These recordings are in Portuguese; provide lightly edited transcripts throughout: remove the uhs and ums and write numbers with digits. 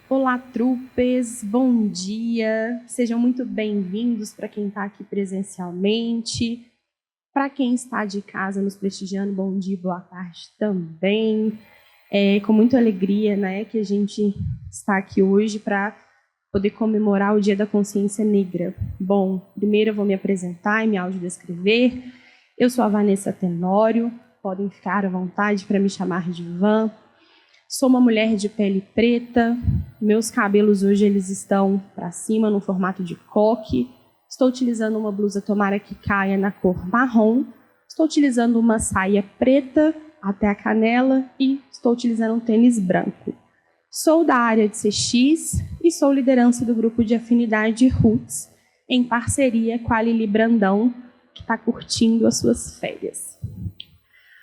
Olá, trupes, bom dia. Sejam muito bem-vindos para quem está aqui presencialmente. Para quem está de casa nos prestigiando, bom dia, boa tarde também. É com muita alegria, né, que a gente está aqui hoje para poder comemorar o Dia da Consciência Negra. Bom, primeiro eu vou me apresentar e me audiodescrever. Eu sou a Vanessa Tenório, podem ficar à vontade para me chamar de Van. Sou uma mulher de pele preta, meus cabelos hoje eles estão para cima no formato de coque. Estou utilizando uma blusa tomara que caia na cor marrom. Estou utilizando uma saia preta até a canela e estou utilizando um tênis branco. Sou da área de CX e sou liderança do grupo de afinidade Roots, em parceria com a Lili Brandão, que está curtindo as suas férias.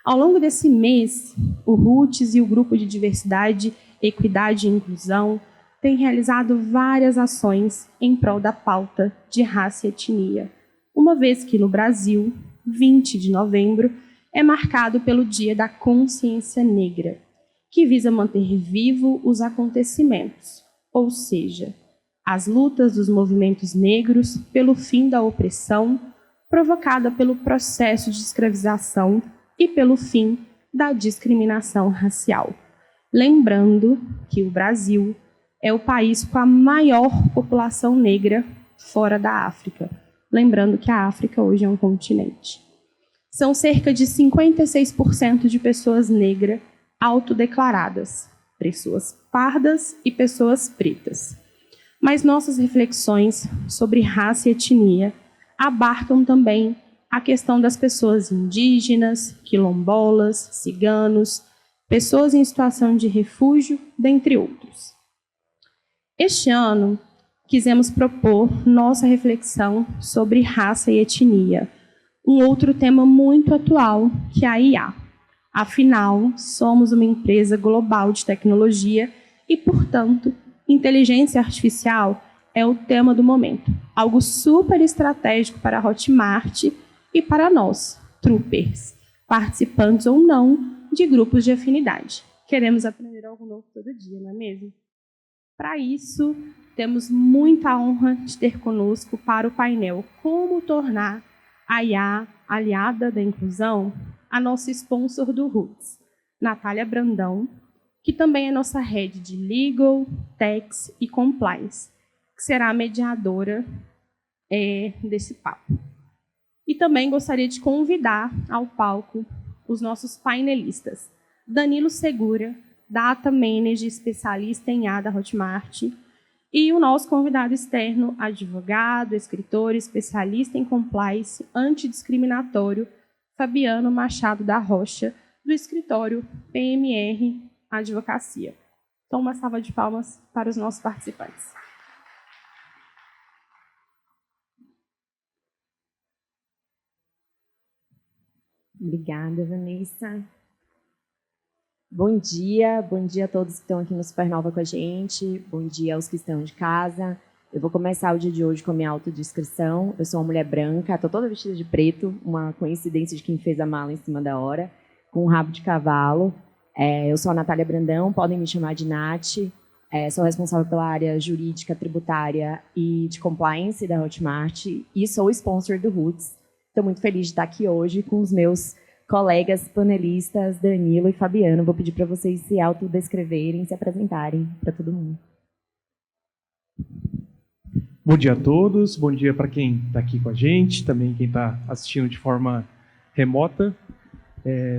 Ao longo desse mês, o Roots e o Grupo de Diversidade, Equidade e Inclusão têm realizado várias ações em prol da pauta de raça e etnia, uma vez que no Brasil, 20 de novembro, é marcado pelo Dia da Consciência Negra, que visa manter vivo os acontecimentos, ou seja, as lutas dos movimentos negros pelo fim da opressão provocada pelo processo de escravização e pelo fim da discriminação racial. Lembrando que o Brasil é o país com a maior população negra fora da África. Lembrando que a África hoje é um continente. São cerca de 56% de pessoas negras autodeclaradas, pessoas pardas e pessoas pretas. Mas nossas reflexões sobre raça e etnia abarcam também a questão das pessoas indígenas, quilombolas, ciganos, pessoas em situação de refúgio, dentre outros. Este ano, quisemos propor nossa reflexão sobre raça e etnia, um outro tema muito atual, que é a IA. Afinal, somos uma empresa global de tecnologia e, portanto, inteligência artificial é o tema do momento, algo super estratégico para a Hotmart e para nós, troopers, participantes ou não de grupos de afinidade. Queremos aprender algo novo todo dia, não é mesmo? Para isso, temos muita honra de ter conosco para o painel Como Tornar a IA Aliada da Inclusão, a nossa sponsor do Roots, Natália Brandão, que também é nossa head de Legal, Tax e Compliance, que será a mediadora desse papo. E também gostaria de convidar ao palco os nossos painelistas. Danilo Segura, Data Manager especialista em IA da Hotmart, e o nosso convidado externo, advogado, escritor, especialista em compliance antidiscriminatório, Fabiano Machado da Rocha, do escritório PMR Advocacia. Então, uma salva de palmas para os nossos participantes. Obrigada, Vanessa. Bom dia a todos que estão aqui no Supernova com a gente, bom dia aos que estão de casa. Eu vou começar o dia de hoje com a minha autodescrição. Eu sou uma mulher branca, estou toda vestida de preto, uma coincidência de quem fez a mala em cima da hora, com um rabo de cavalo. Eu sou a Natália Brandão, podem me chamar de Nath. Sou responsável pela área jurídica, tributária e de compliance da Hotmart e sou sponsor do Roots. Estou muito feliz de estar aqui hoje com os meus colegas panelistas, Danilo e Fabiano. Vou pedir para vocês se autodescreverem, se apresentarem para todo mundo. Bom dia a todos, bom dia para quem está aqui com a gente, também quem está assistindo de forma remota.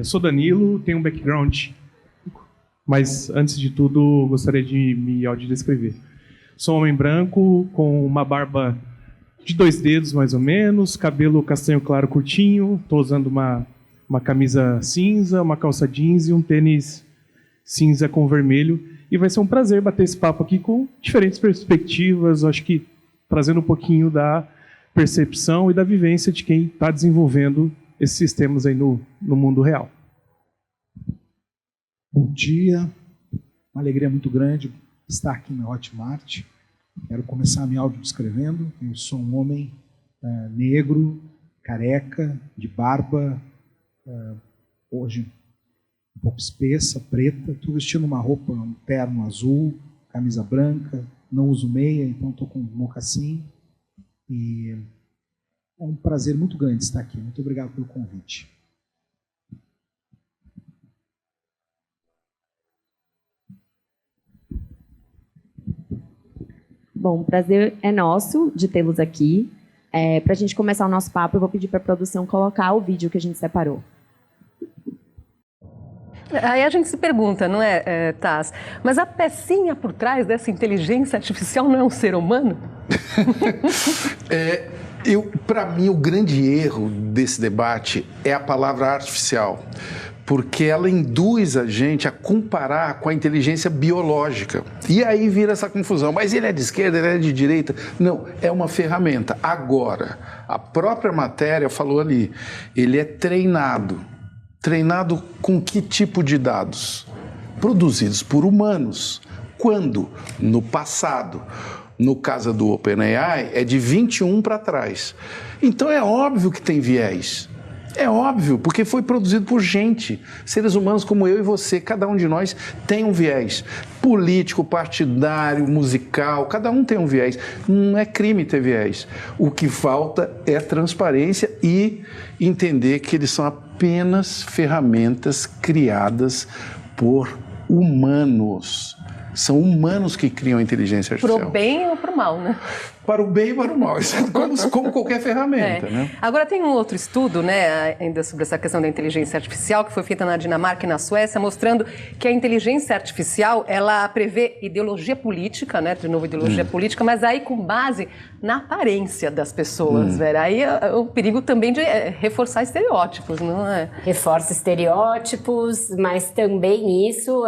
Sou Danilo, tenho um background, mas antes de tudo gostaria de me audiodescrever. Sou um homem branco, com uma barba de 2 dedos mais ou menos, cabelo castanho claro curtinho, estou usando uma camisa cinza, uma calça jeans e um tênis cinza com vermelho. E vai ser um prazer bater esse papo aqui com diferentes perspectivas, acho que trazendo um pouquinho da percepção e da vivência de quem está desenvolvendo esses sistemas aí no mundo real. Bom dia, uma alegria muito grande estar aqui na Hotmart. Quero começar me audiodescrevendo. Eu sou um homem negro, careca, de barba, hoje um pouco espessa, preta. Estou vestindo uma roupa, um terno azul, camisa branca, não uso meia, então estou com mocassim. E é um prazer muito grande estar aqui. Muito obrigado pelo convite. Bom, o prazer é nosso de tê-los aqui. Para a gente começar o nosso papo, eu vou pedir para a produção colocar o vídeo que a gente separou. Aí a gente se pergunta, não é, Taz? Mas a pecinha por trás dessa inteligência artificial não é um ser humano? Para mim, o grande erro desse debate é a palavra artificial, porque ela induz a gente a comparar com a inteligência biológica. E aí vira essa confusão. Mas ele é de esquerda, ele é de direita? Não, é uma ferramenta. Agora, a própria matéria falou ali, ele é treinado. Treinado com que tipo de dados? Produzidos por humanos. Quando? No passado. No caso do OpenAI, é de 21 para trás. Então é óbvio que tem viés. É óbvio, porque foi produzido por gente. Seres humanos como eu e você, cada um de nós tem um viés. Político, partidário, musical, cada um tem um viés. Não é crime ter viés. O que falta é transparência e entender que eles são apenas ferramentas criadas por humanos. São humanos que criam a inteligência artificial. Para o bem ou para o mal, né? Para o bem e para o mal, como qualquer ferramenta. Né? Agora tem um outro estudo, né, ainda sobre essa questão da inteligência artificial, que foi feita na Dinamarca e na Suécia, mostrando que a inteligência artificial, ela prevê ideologia política, né, de novo ideologia política, mas aí com base na aparência das pessoas, velho. Aí o perigo também de reforçar estereótipos, não é? Reforça estereótipos, mas também isso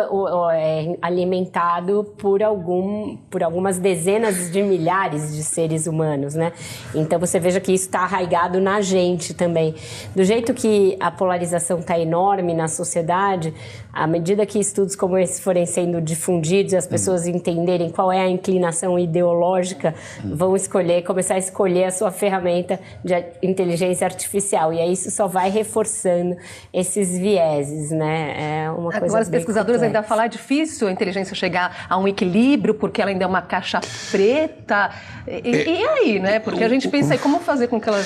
é alimentado por algumas dezenas de milhares de seres humanos, né? Então você veja que isso está arraigado na gente também. Do jeito que a polarização está enorme na sociedade, à medida que estudos como esse forem sendo difundidos e as pessoas entenderem qual é a inclinação ideológica, vão começar a escolher a sua ferramenta de inteligência artificial. E aí isso só vai reforçando esses vieses, né? É uma coisa agora, os pesquisadores complexa. ainda falam, é difícil a inteligência chegar a um equilíbrio, porque ela ainda é uma caixa preta. E aí, né? Porque a gente pensa aí, como fazer com que ela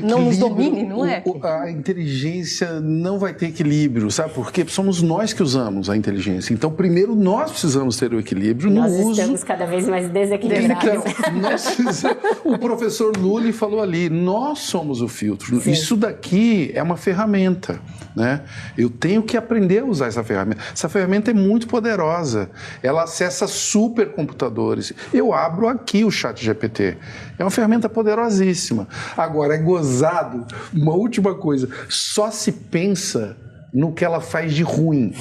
não nos domine, não é? A inteligência não vai ter equilíbrio, sabe por quê? Somos nós que usamos a inteligência. Então, primeiro, nós precisamos ter o equilíbrio no uso. Nós estamos cada vez mais desequilibrados. Então, o professor Lully falou ali, nós somos o filtro. Sim. Isso daqui é uma ferramenta, né? Eu tenho que aprender a usar essa ferramenta. Essa ferramenta é muito poderosa. Ela acessa supercomputadores. Eu abro aqui o ChatGPT. É uma ferramenta poderosíssima. Agora, é gozado. Uma última coisa. Só se pensa no que ela faz de ruim,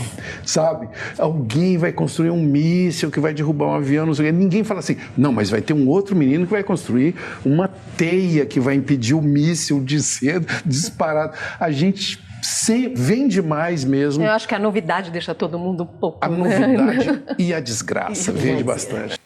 sabe? Alguém vai construir um míssil que vai derrubar um avião, não sei o quê. Ninguém fala assim, não, mas vai ter um outro menino que vai construir uma teia que vai impedir o míssil de ser disparado. A gente vende mais mesmo. Eu acho que a novidade deixa todo mundo um pouco... A novidade e a desgraça vende bastante.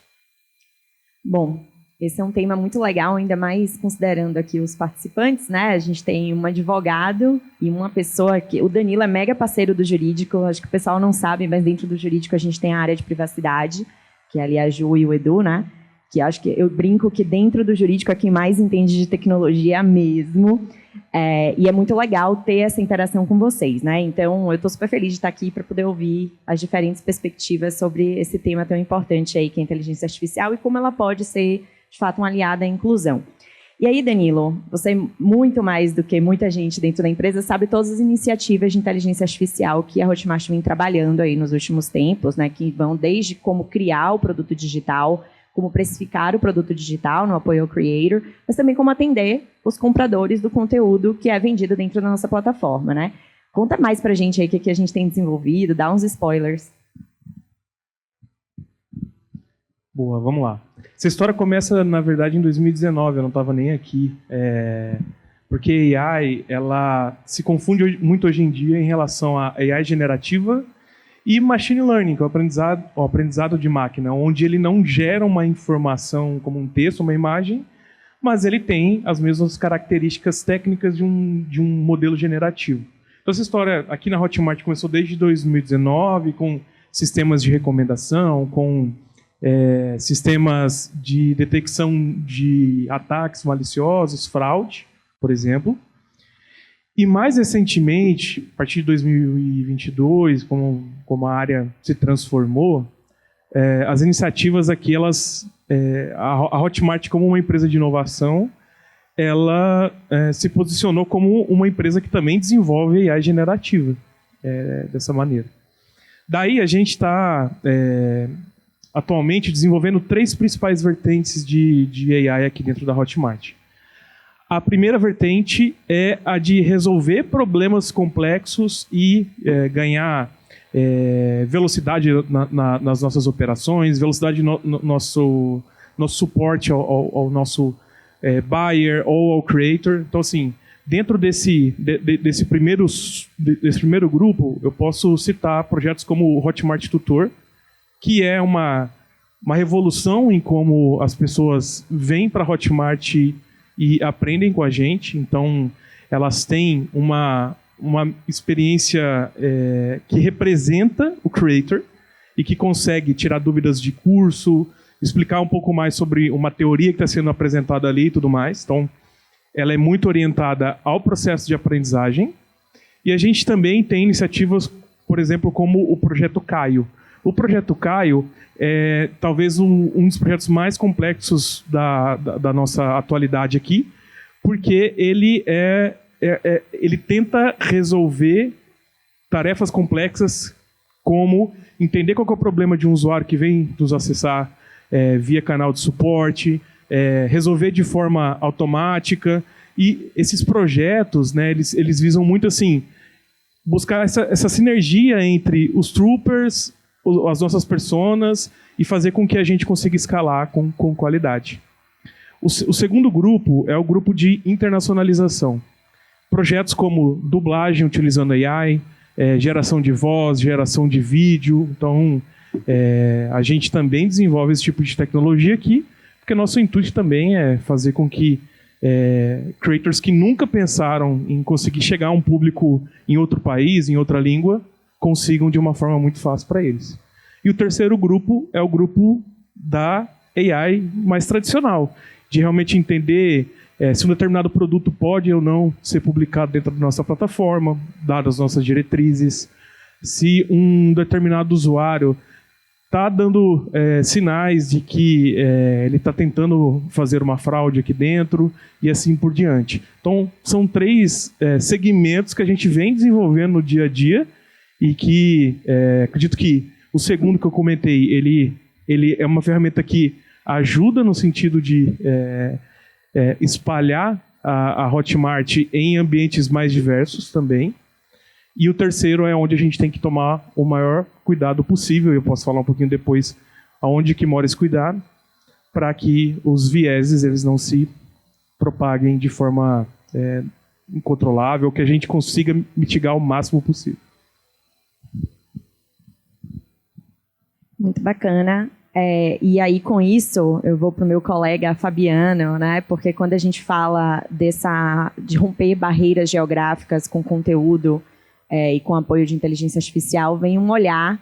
Bom, esse é um tema muito legal, ainda mais considerando aqui os participantes, né? A gente tem um advogado e uma pessoa que... O Danilo é mega parceiro do jurídico, acho que o pessoal não sabe, mas dentro do jurídico a gente tem a área de privacidade, que é ali a Ju e o Edu, né? Que acho que eu brinco que dentro do jurídico é quem mais entende de tecnologia mesmo. E é muito legal ter essa interação com vocês, né? Então, eu estou super feliz de estar aqui para poder ouvir as diferentes perspectivas sobre esse tema tão importante aí, que é a inteligência artificial e como ela pode ser, de fato, uma aliada à inclusão. E aí, Danilo, você, muito mais do que muita gente dentro da empresa, sabe todas as iniciativas de inteligência artificial que a Hotmart vem trabalhando aí nos últimos tempos, né? Que vão desde como criar o produto digital, como precificar o produto digital no apoio ao creator, mas também como atender os compradores do conteúdo que é vendido dentro da nossa plataforma, né? Conta mais pra gente aí o que a gente tem desenvolvido, dá uns spoilers. Boa, vamos lá. Essa história começa, na verdade, em 2019, eu não estava nem aqui, porque a AI, ela se confunde muito hoje em dia em relação a AI generativa e machine learning, que é o aprendizado de máquina, onde ele não gera uma informação como um texto, uma imagem, mas ele tem as mesmas características técnicas de um modelo generativo. Então, essa história aqui na Hotmart começou desde 2019, com sistemas de recomendação, com sistemas de detecção de ataques maliciosos, fraude, por exemplo. E mais recentemente, a partir de 2022, como a área se transformou, as iniciativas aqui, a Hotmart, como uma empresa de inovação, ela se posicionou como uma empresa que também desenvolve AI generativa, dessa maneira. Daí a gente está atualmente desenvolvendo 3 principais vertentes de AI aqui dentro da Hotmart. A primeira vertente é a de resolver problemas complexos e ganhar velocidade nas nossas operações, velocidade no nosso suporte ao nosso buyer ou ao creator. Então, assim, dentro desse primeiro grupo, eu posso citar projetos como o Hotmart Tutor, que é uma revolução em como as pessoas vêm para a Hotmart e aprendem com a gente. Então, elas têm uma experiência que representa o creator e que consegue tirar dúvidas de curso, explicar um pouco mais sobre uma teoria que está sendo apresentada ali e tudo mais. Então, ela é muito orientada ao processo de aprendizagem. E a gente também tem iniciativas, por exemplo, como o Projeto Caio. O Projeto Caio é talvez um dos projetos mais complexos da nossa atualidade aqui, porque ele tenta resolver tarefas complexas, como entender qual que é o problema de um usuário que vem nos acessar via canal de suporte, resolver de forma automática. E esses projetos, né, eles visam muito assim, buscar essa sinergia entre os troopers, as nossas personas, e fazer com que a gente consiga escalar com qualidade. O segundo grupo é o grupo de internacionalização. Projetos como dublagem utilizando AI, geração de voz, geração de vídeo. Então, a gente também desenvolve esse tipo de tecnologia aqui, porque nosso intuito também é fazer com que creators que nunca pensaram em conseguir chegar a um público em outro país, em outra língua, consigam de uma forma muito fácil para eles. E o terceiro grupo é o grupo da AI mais tradicional, de realmente entender se um determinado produto pode ou não ser publicado dentro da nossa plataforma, dadas as nossas diretrizes, se um determinado usuário está dando sinais de que ele está tentando fazer uma fraude aqui dentro, e assim por diante. Então, são 3 segmentos que a gente vem desenvolvendo no dia a dia, e que acredito que o segundo que eu comentei, ele é uma ferramenta que ajuda no sentido de espalhar a Hotmart em ambientes mais diversos também. E o terceiro é onde a gente tem que tomar o maior cuidado possível. Eu posso falar um pouquinho depois aonde que mora esse cuidado, para que os vieses eles não se propaguem de forma incontrolável, que a gente consiga mitigar o máximo possível. Muito bacana. E aí, com isso, eu vou para o meu colega Fabiano, né? Porque quando a gente fala de romper barreiras geográficas com conteúdo e com apoio de inteligência artificial, vem um olhar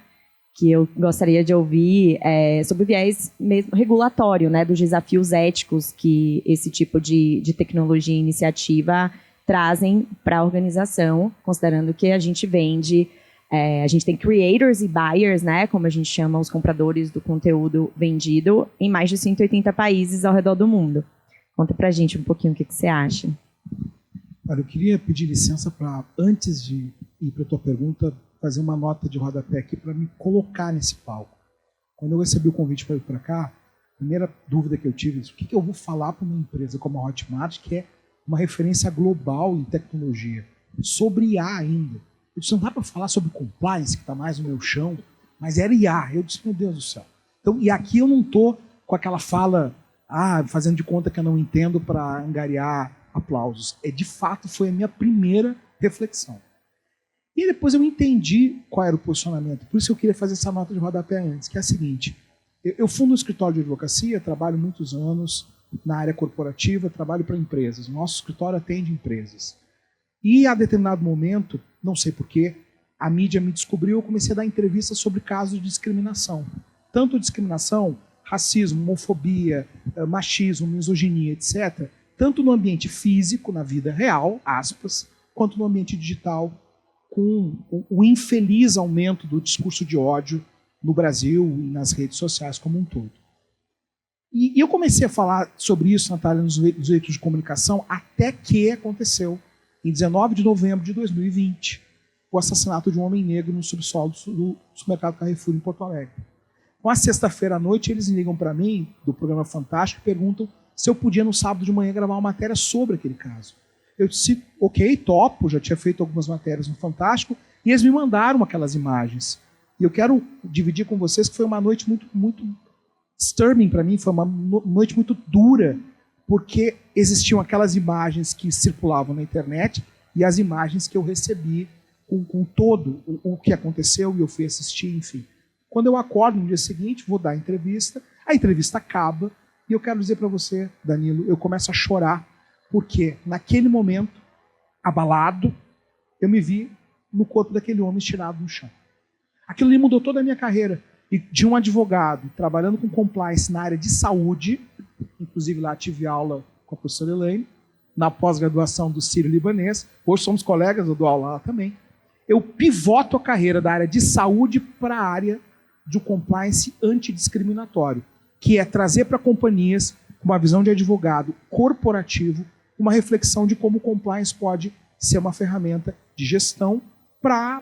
que eu gostaria de ouvir sobre o viés mesmo regulatório, né? Dos desafios éticos que esse tipo de tecnologia e iniciativa trazem para a organização, considerando que a gente vende... a gente tem creators e buyers, né, como a gente chama os compradores do conteúdo vendido, em mais de 180 países ao redor do mundo. Conta pra gente um pouquinho o que você acha. Olha, eu queria pedir licença para, antes de ir para a tua pergunta, fazer uma nota de rodapé aqui para me colocar nesse palco. Quando eu recebi o convite para ir para cá, a primeira dúvida que eu tive é o que eu vou falar para uma empresa como a Hotmart, que é uma referência global em tecnologia, sobre IA ainda. Eu disse, não dá para falar sobre compliance, que está mais no meu chão, mas era IA. Eu disse, meu Deus do céu. Então, e aqui eu não estou com aquela fala, fazendo de conta que eu não entendo para angariar aplausos. De fato, foi a minha primeira reflexão. E depois eu entendi qual era o posicionamento. Por isso eu queria fazer essa nota de rodapé antes, que é a seguinte. Eu fundo um escritório de advocacia, trabalho muitos anos na área corporativa, trabalho para empresas. Nosso escritório atende empresas. E a determinado momento, não sei porquê, a mídia me descobriu, eu comecei a dar entrevistas sobre casos de discriminação. Tanto discriminação racismo, homofobia, machismo, misoginia, etc., tanto no ambiente físico, na vida real, aspas, quanto no ambiente digital, com o infeliz aumento do discurso de ódio no Brasil e nas redes sociais como um todo. E eu comecei a falar sobre isso, Natália, nos veículos de comunicação, até que aconteceu, em 19 de novembro de 2020, o assassinato de um homem negro no subsolo do supermercado Carrefour, em Porto Alegre. Uma sexta-feira à noite, eles ligam para mim, do programa Fantástico, e perguntam se eu podia, no sábado de manhã, gravar uma matéria sobre aquele caso. Eu disse, ok, topo, já tinha feito algumas matérias no Fantástico, e eles me mandaram aquelas imagens. E eu quero dividir com vocês que foi uma noite muito disturbing para mim, foi uma noite muito dura, porque existiam aquelas imagens que circulavam na internet e as imagens que eu recebi com todo o que aconteceu e eu fui assistir, enfim. Quando eu acordo no dia seguinte, vou dar a entrevista acaba e eu quero dizer para você, Danilo, eu começo a chorar, porque naquele momento, abalado, eu me vi no corpo daquele homem estirado no chão. Aquilo ali mudou toda a minha carreira. E de um advogado trabalhando com compliance na área de saúde, inclusive lá tive aula com a professora Elaine, na pós-graduação do Sírio-Libanês, hoje somos colegas, eu dou aula lá também, eu pivoto a carreira da área de saúde para a área de compliance antidiscriminatório, que é trazer para companhias uma visão de advogado corporativo, uma reflexão de como o compliance pode ser uma ferramenta de gestão para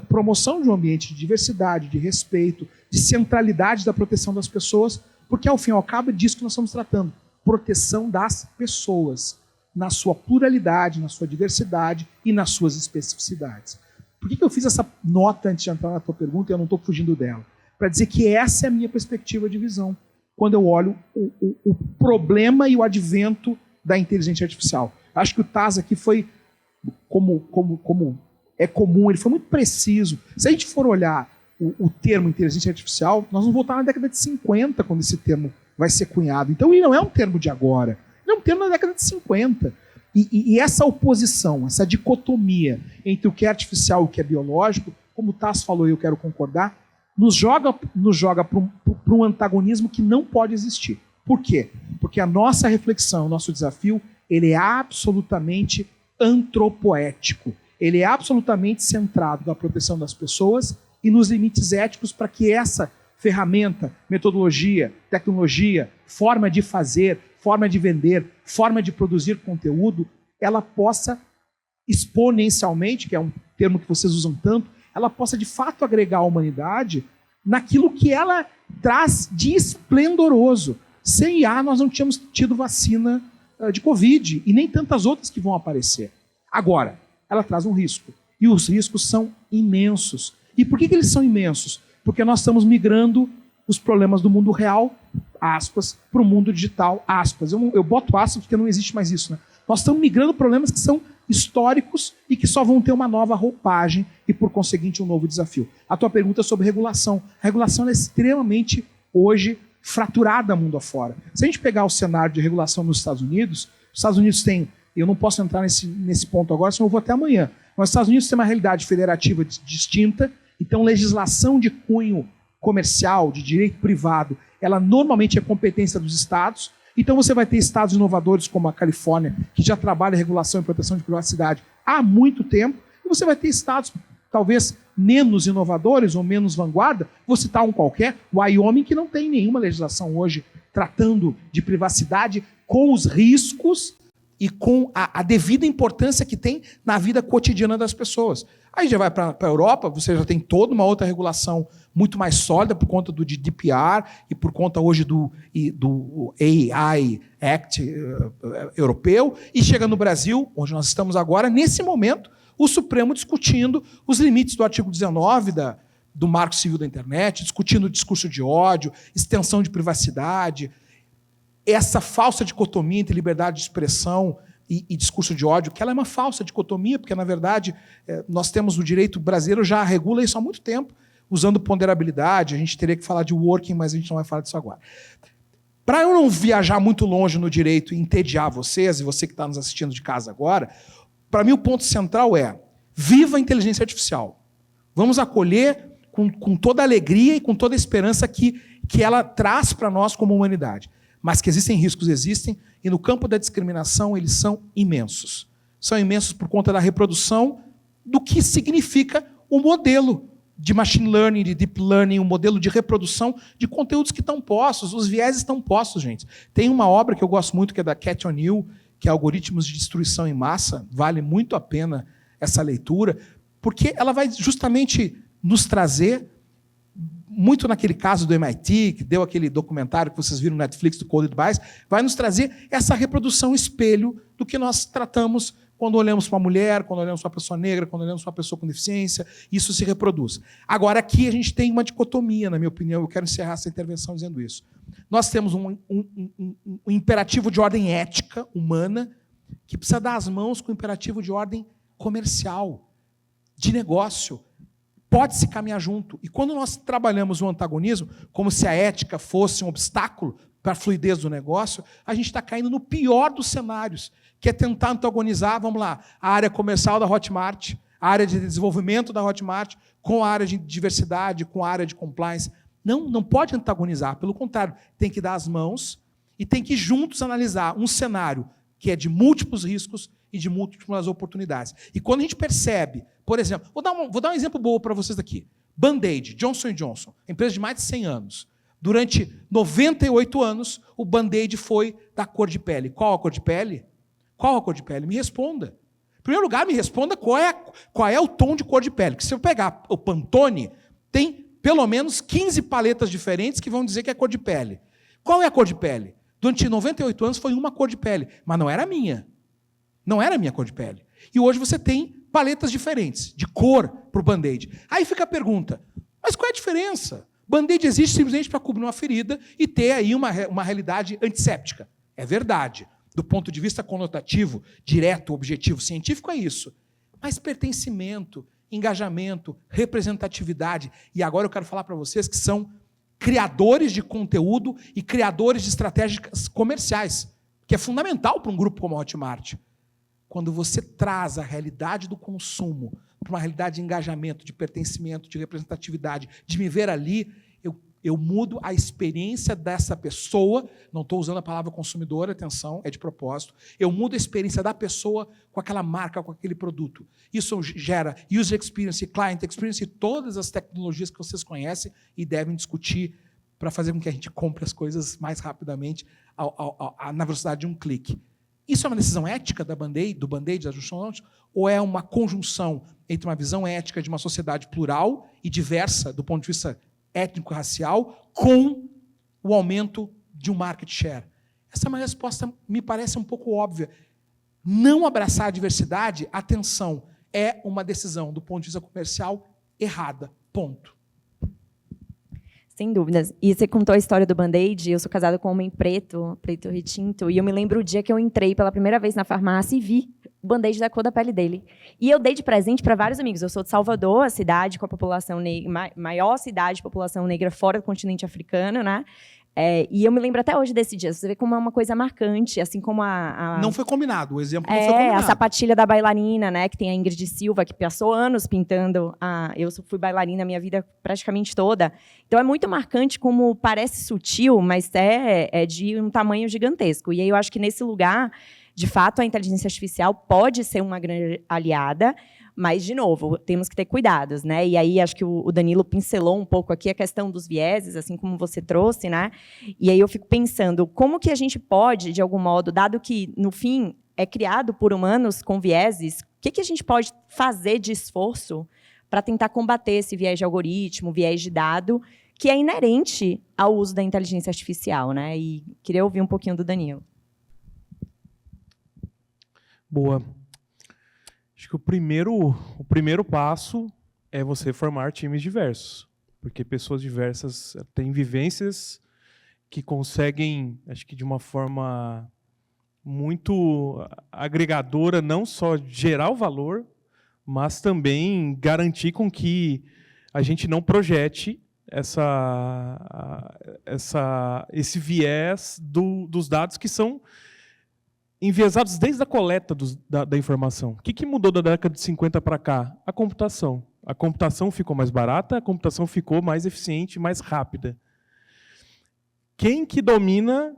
promoção de um ambiente de diversidade, de respeito, de centralidade da proteção das pessoas, porque ao fim e ao cabo é disso que nós estamos tratando. Proteção das pessoas, na sua pluralidade, na sua diversidade e nas suas especificidades. Por que eu fiz essa nota antes de entrar na tua pergunta e eu não estou fugindo dela? Para dizer que essa é a minha perspectiva de visão, quando eu olho o problema e o advento da inteligência artificial. Acho que o Taz aqui foi, como é comum, ele foi muito preciso. Se a gente for olhar o termo inteligência artificial, nós vamos voltar na década de 50, quando esse termo vai ser cunhado. Então ele não é um termo de agora, ele é um termo da década de 50. E essa oposição, essa dicotomia entre o que é artificial e o que é biológico, como o Taz falou e eu quero concordar, nos joga para um antagonismo que não pode existir. Por quê? Porque a nossa reflexão, o nosso desafio, ele é absolutamente antropoético. Ele é absolutamente centrado na proteção das pessoas e nos limites éticos para que essa ferramenta, metodologia, tecnologia, forma de fazer, forma de vender, forma de produzir conteúdo, ela possa exponencialmente, que é um termo que vocês usam tanto, ela possa de fato agregar à humanidade naquilo que ela traz de esplendoroso. Sem IA nós não tínhamos tido vacina de Covid e nem tantas outras que vão aparecer. Agora, ela traz um risco. E os riscos são imensos. E por que eles são imensos? Porque nós estamos migrando os problemas do mundo real, aspas, para o mundo digital, aspas. Eu boto aspas porque não existe mais isso, né? Nós estamos migrando problemas que são históricos e que só vão ter uma nova roupagem e, por conseguinte, um novo desafio. A tua pergunta é sobre regulação. A regulação é extremamente, hoje, fraturada mundo afora. Se a gente pegar o cenário de regulação nos Estados Unidos têm, eu não posso entrar nesse ponto agora, senão eu vou até amanhã, mas os Estados Unidos têm uma realidade federativa distinta, então legislação de cunho comercial, de direito privado, ela normalmente é competência dos estados. Então você vai ter estados inovadores como a Califórnia, que já trabalha regulação e proteção de privacidade há muito tempo, e você vai ter estados talvez menos inovadores ou menos vanguarda, vou citar um qualquer, Wyoming, que não tem nenhuma legislação hoje tratando de privacidade com os riscos e com a devida importância que tem na vida cotidiana das pessoas. Aí já vai para a Europa, você já tem toda uma outra regulação muito mais sólida por conta do GDPR e por conta hoje do AI Act europeu, e chega no Brasil, onde nós estamos agora, nesse momento, o Supremo discutindo os limites do artigo 19 do Marco Civil da Internet, discutindo o discurso de ódio, extensão de privacidade, essa falsa dicotomia entre liberdade de expressão e discurso de ódio, que ela é uma falsa dicotomia, porque, na verdade, nós temos o direito brasileiro já regula isso há muito tempo, usando ponderabilidade. A gente teria que falar de working, mas a gente não vai falar disso agora. Para eu não viajar muito longe no direito e entediar vocês, e você que está nos assistindo de casa agora, para mim o ponto central é: viva a inteligência artificial. Vamos acolher com toda a alegria e com toda a esperança que ela traz para nós como humanidade. Mas que existem riscos, existem, e no campo da discriminação eles são imensos. São imensos por conta da reprodução do que significa o modelo de machine learning, de deep learning, o modelo de reprodução de conteúdos que estão postos, os vieses estão postos, gente. Tem uma obra que eu gosto muito, que é da Cat O'Neill, que é Algoritmos de Destruição em Massa, vale muito a pena essa leitura, porque ela vai justamente nos trazer, muito naquele caso do MIT, que deu aquele documentário que vocês viram no Netflix, do Coded Bias, vai nos trazer essa reprodução espelho do que nós tratamos quando olhamos para uma mulher, quando olhamos para uma pessoa negra, quando olhamos para uma pessoa com deficiência, isso se reproduz. Agora, aqui a gente tem uma dicotomia, na minha opinião, eu quero encerrar essa intervenção dizendo isso. Nós temos um imperativo de ordem ética, humana, que precisa dar as mãos com o imperativo de ordem comercial, de negócio. Pode-se caminhar junto. E quando nós trabalhamos o antagonismo, como se a ética fosse um obstáculo para a fluidez do negócio, a gente está caindo no pior dos cenários, que é tentar antagonizar, vamos lá, a área comercial da Hotmart, a área de desenvolvimento da Hotmart, com a área de diversidade, com a área de compliance. Não pode antagonizar, pelo contrário, tem que dar as mãos e tem que juntos analisar um cenário que é de múltiplos riscos e de múltiplas oportunidades. E quando a gente percebe, por exemplo, vou dar um exemplo bom para vocês aqui. Band-Aid, Johnson & Johnson, empresa de mais de 100 anos. Durante 98 anos, o Band-Aid foi da cor de pele. Qual a cor de pele? Qual a cor de pele? Me responda. Em primeiro lugar, me responda qual é o tom de cor de pele. Porque se eu pegar o Pantone, tem pelo menos 15 paletas diferentes que vão dizer que é cor de pele. Qual é a cor de pele? Durante 98 anos foi uma cor de pele, mas não era a minha. Não era a minha cor de pele. E hoje você tem paletas diferentes, de cor, para o Band-Aid. Aí fica a pergunta, mas qual é a diferença? Band-Aid existe simplesmente para cobrir uma ferida e ter aí uma realidade antisséptica. É verdade. Do ponto de vista conotativo, direto, objetivo, científico, é isso. Mas pertencimento, engajamento, representatividade. E agora eu quero falar para vocês que são criadores de conteúdo e criadores de estratégias comerciais, que é fundamental para um grupo como a Hotmart. Quando você traz a realidade do consumo para uma realidade de engajamento, de pertencimento, de representatividade, de me ver ali, eu mudo a experiência dessa pessoa, não estou usando a palavra consumidor, atenção, é de propósito, eu mudo a experiência da pessoa com aquela marca, com aquele produto. Isso gera user experience, client experience e todas as tecnologias que vocês conhecem e devem discutir para fazer com que a gente compre as coisas mais rapidamente na velocidade de um clique. Isso é uma decisão ética do Band-Aid, da Johnson & Johnson, ou é uma conjunção entre uma visão ética de uma sociedade plural e diversa do ponto de vista étnico-racial com o aumento de um market share? Essa é uma resposta, me parece um pouco óbvia. Não abraçar a diversidade, atenção, é uma decisão do ponto de vista comercial errada. Ponto. Sem dúvidas. E você contou a história do Band-Aid, eu sou casada com um homem preto retinto, e eu me lembro o dia que eu entrei pela primeira vez na farmácia e vi o Band-Aid da cor da pele dele. E eu dei de presente para vários amigos. Eu sou de Salvador, a cidade com a população negra, maior cidade de população negra fora do continente africano, né? E eu me lembro até hoje desse dia. Você vê como é uma coisa marcante, assim como Não foi combinado, o exemplo não foi combinado. A sapatilha da bailarina, né, que tem a Ingrid Silva, que passou anos pintando. Eu fui bailarina a minha vida praticamente toda. Então, é muito marcante como parece sutil, mas é de um tamanho gigantesco. E aí eu acho que, nesse lugar, de fato, a inteligência artificial pode ser uma grande aliada, mas, de novo, temos que ter cuidados, né? E aí acho que o Danilo pincelou um pouco aqui a questão dos vieses, assim como você trouxe, né? E aí eu fico pensando como que a gente pode, de algum modo, dado que, no fim, é criado por humanos com vieses, o que a gente pode fazer de esforço para tentar combater esse viés de algoritmo, viés de dado, que é inerente ao uso da inteligência artificial, né? E queria ouvir um pouquinho do Danilo. Boa. Acho que o primeiro passo é você formar times diversos, porque pessoas diversas têm vivências que conseguem, acho que de uma forma muito agregadora, não só gerar o valor, mas também garantir com que a gente não projete esse viés dos dados que são enviesados desde a coleta da informação. O que mudou da década de 50 para cá? A computação. A computação ficou mais barata, a computação ficou mais eficiente, mais rápida. Quem que domina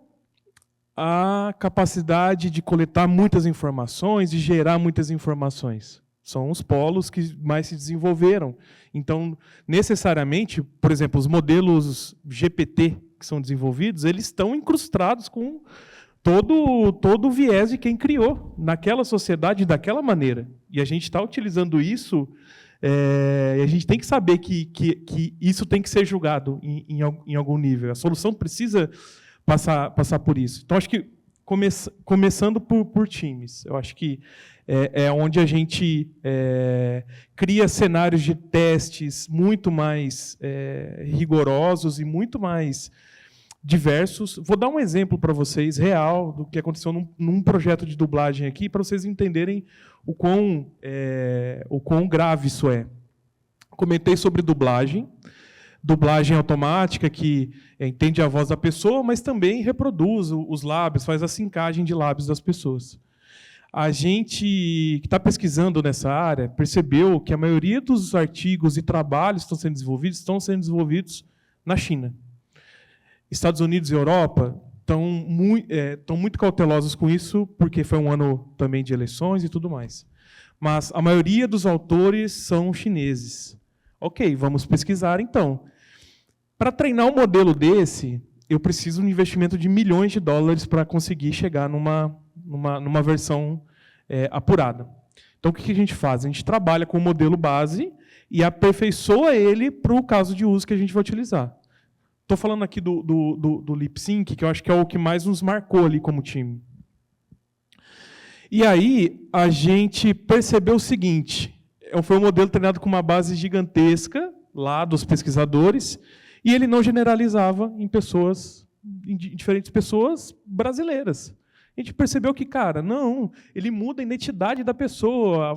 a capacidade de coletar muitas informações, de gerar muitas informações? São os polos que mais se desenvolveram. Então, necessariamente, por exemplo, os modelos GPT que são desenvolvidos, eles estão incrustados com todo o viés de quem criou naquela sociedade daquela maneira. E a gente está utilizando isso, e a gente tem que saber que isso tem que ser julgado em algum nível. A solução precisa passar por isso. Então, acho que começando por times. Eu acho que é onde a gente cria cenários de testes muito mais rigorosos e muito mais diversos. Vou dar um exemplo para vocês, real, do que aconteceu num projeto de dublagem aqui, para vocês entenderem o quão grave isso é. Comentei sobre dublagem automática, que entende a voz da pessoa, mas também reproduz os lábios, faz a sincagem de lábios das pessoas. A gente que está pesquisando nessa área percebeu que a maioria dos artigos e trabalhos que estão sendo desenvolvidos na China. Estados Unidos e Europa estão muito cautelosos com isso, porque foi um ano também de eleições e tudo mais. Mas a maioria dos autores são chineses. Ok, vamos pesquisar então. Para treinar um modelo desse, eu preciso de um investimento de milhões de dólares para conseguir chegar numa versão apurada. Então, o que a gente faz? A gente trabalha com o modelo base e aperfeiçoa ele para o caso de uso que a gente vai utilizar. Estou falando aqui do Lip Sync, que eu acho que é o que mais nos marcou ali como time. E aí, a gente percebeu o seguinte, foi um modelo treinado com uma base gigantesca, lá dos pesquisadores, e ele não generalizava em diferentes pessoas brasileiras. A gente percebeu que, cara, não, ele muda a identidade da pessoa,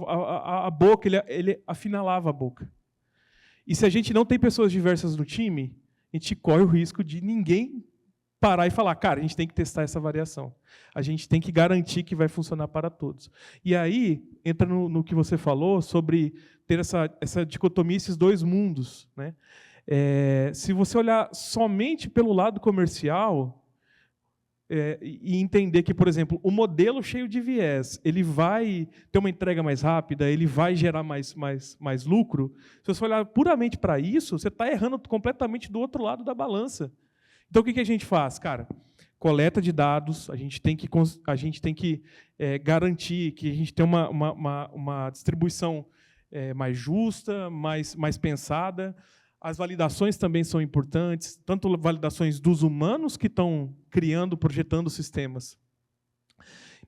a boca, ele afinalava a boca. E se a gente não tem pessoas diversas no time, a gente corre o risco de ninguém parar e falar, cara, a gente tem que testar essa variação. A gente tem que garantir que vai funcionar para todos. E aí, entra no que você falou sobre ter essa dicotomia, esses dois mundos, né? Se você olhar somente pelo lado comercial e entender que, por exemplo, o modelo cheio de viés, ele vai ter uma entrega mais rápida, ele vai gerar mais lucro, se você olhar puramente para isso, você está errando completamente do outro lado da balança. Então, o que a gente faz? Cara, coleta de dados, a gente tem que garantir que a gente tem uma distribuição mais justa, mais pensada. As validações também são importantes, tanto validações dos humanos que estão criando, projetando sistemas,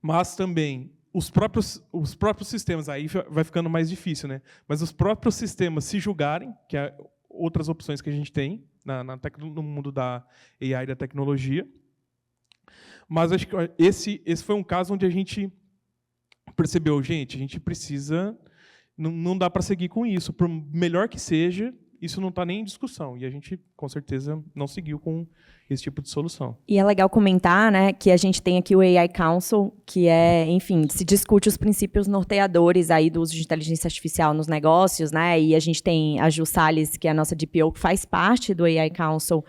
mas também os próprios sistemas, aí vai ficando mais difícil, né? Mas os próprios sistemas se julgarem, que é outras opções que a gente tem no mundo da AI e da tecnologia. Mas acho que esse foi um caso onde a gente percebeu, gente, a gente precisa, não dá para seguir com isso, por melhor que seja, isso não está nem em discussão. E a gente, com certeza, não seguiu com esse tipo de solução. E é legal comentar, né, que a gente tem aqui o AI Council, que enfim, se discute os princípios norteadores aí do uso de inteligência artificial nos negócios, né? E a gente tem a Ju Salles, que é a nossa DPO, que faz parte do AI Council,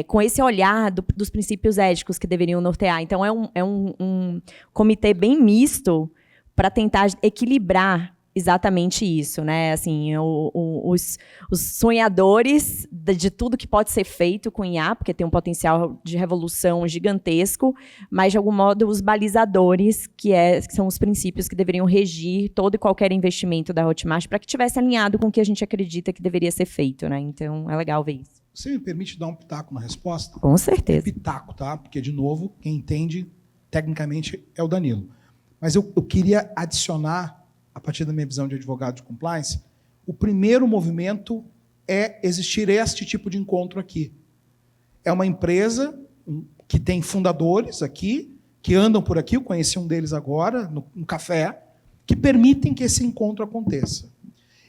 com esse olhar dos princípios éticos que deveriam nortear. Então, é um comitê bem misto para tentar equilibrar exatamente isso, né? Assim, os sonhadores de tudo que pode ser feito com IA, porque tem um potencial de revolução gigantesco, mas, de algum modo, os balizadores, que são os princípios que deveriam regir todo e qualquer investimento da Hotmart para que tivesse alinhado com o que a gente acredita que deveria ser feito, né? Então, é legal ver isso. Você me permite dar um pitaco na resposta? Com certeza. É pitaco, tá? Porque, de novo, quem entende, tecnicamente, é o Danilo. Mas eu queria adicionar, a partir da minha visão de advogado de compliance, o primeiro movimento é existir este tipo de encontro aqui. É uma empresa que tem fundadores aqui, que andam por aqui, eu conheci um deles agora, no café, que permitem que esse encontro aconteça.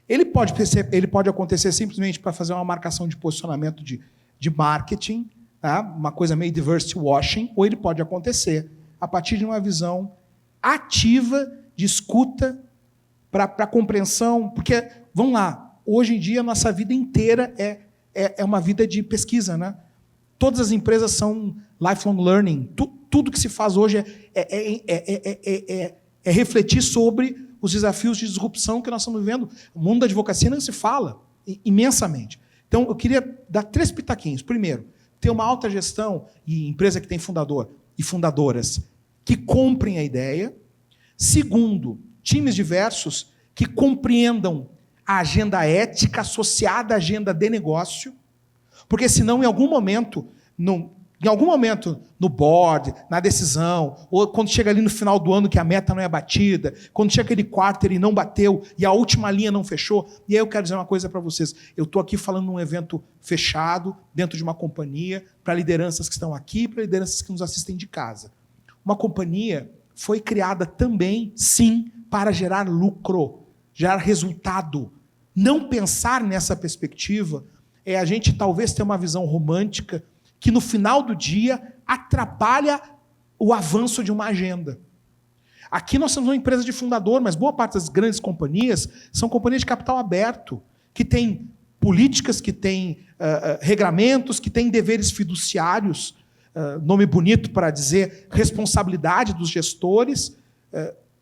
Ele pode acontecer simplesmente para fazer uma marcação de posicionamento de marketing, tá? Uma coisa meio diversity washing, ou ele pode acontecer a partir de uma visão ativa de escuta para compreensão, porque, vamos lá, Hoje em dia, a nossa vida inteira é uma vida de pesquisa, né? Todas as empresas são lifelong learning. Tudo que se faz hoje é refletir sobre os desafios de disrupção que nós estamos vivendo. O mundo da advocacia não se fala imensamente. Então, eu queria dar 3 pitaquinhos. Primeiro, ter uma alta gestão e empresa que tem fundador e fundadoras que comprem a ideia. Segundo, times diversos que compreendam a agenda ética associada à agenda de negócio, porque senão, em algum momento no board, na decisão, ou quando chega ali no final do ano que a meta não é batida, quando chega aquele quarter e não bateu, e a última linha não fechou, e aí eu quero dizer uma coisa para vocês, eu estou aqui falando num evento fechado, dentro de uma companhia, para lideranças que estão aqui, para lideranças que nos assistem de casa. Uma companhia foi criada também, sim, para gerar lucro, gerar resultado. Não pensar nessa perspectiva é a gente talvez ter uma visão romântica que no final do dia atrapalha o avanço de uma agenda. Aqui nós somos uma empresa de fundador, mas boa parte das grandes companhias são companhias de capital aberto, que têm políticas, que têm regramentos, que têm deveres fiduciários, nome bonito para dizer responsabilidade dos gestores.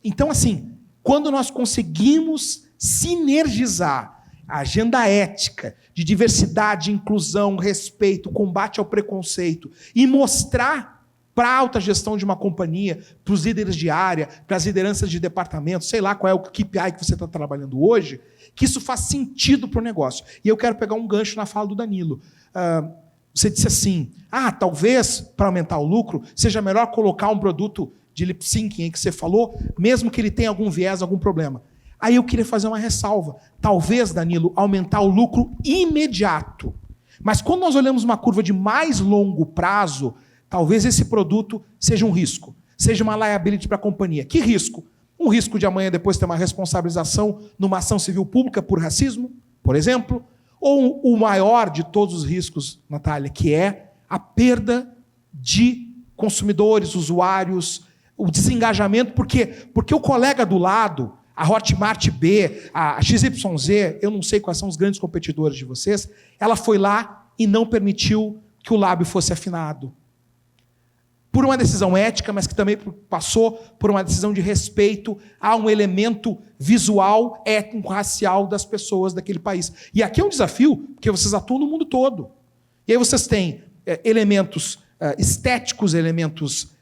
Então, assim, quando nós conseguimos sinergizar a agenda ética de diversidade, inclusão, respeito, combate ao preconceito e mostrar para a alta gestão de uma companhia, para os líderes de área, para as lideranças de departamento, sei lá qual é o KPI que você está trabalhando hoje, que isso faz sentido para o negócio. E eu quero pegar um gancho na fala do Danilo. Você disse assim, talvez para aumentar o lucro seja melhor colocar um produto de lip syncing aí que você falou, mesmo que ele tenha algum viés, algum problema. Aí eu queria fazer uma ressalva. Talvez, Danilo, aumentar o lucro imediato. Mas quando nós olhamos uma curva de mais longo prazo, talvez esse produto seja um risco, seja uma liability para a companhia. Que risco? Um risco de amanhã depois ter uma responsabilização numa ação civil pública por racismo, por exemplo, ou o maior de todos os riscos, Natália, que é a perda de consumidores, usuários, o desengajamento. Por quê? Porque o colega do lado, a Hotmart B, a XYZ, eu não sei quais são os grandes competidores de vocês, ela foi lá e não permitiu que o lábio fosse afinado. Por uma decisão ética, mas que também passou por uma decisão de respeito a um elemento visual, étnico-racial das pessoas daquele país. E aqui é um desafio, porque vocês atuam no mundo todo. E aí vocês têm elementos estéticos, elementos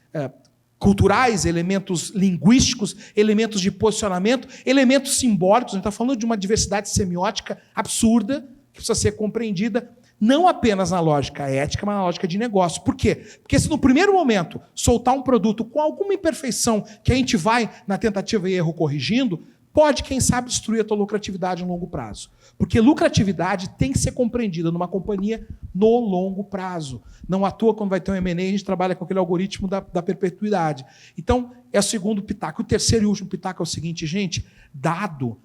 culturais, elementos linguísticos, elementos de posicionamento, elementos simbólicos. A gente está falando de uma diversidade semiótica absurda, que precisa ser compreendida, não apenas na lógica ética, mas na lógica de negócio. Por quê? Porque se no primeiro momento soltar um produto com alguma imperfeição que a gente vai, na tentativa e erro, corrigindo, pode, quem sabe, destruir a tua lucratividade no longo prazo. Porque lucratividade tem que ser compreendida numa companhia no longo prazo. Não à toa, quando vai ter um M&A, a gente trabalha com aquele algoritmo da perpetuidade. Então, é o segundo pitaco. O terceiro e último pitaco é o seguinte, gente, dado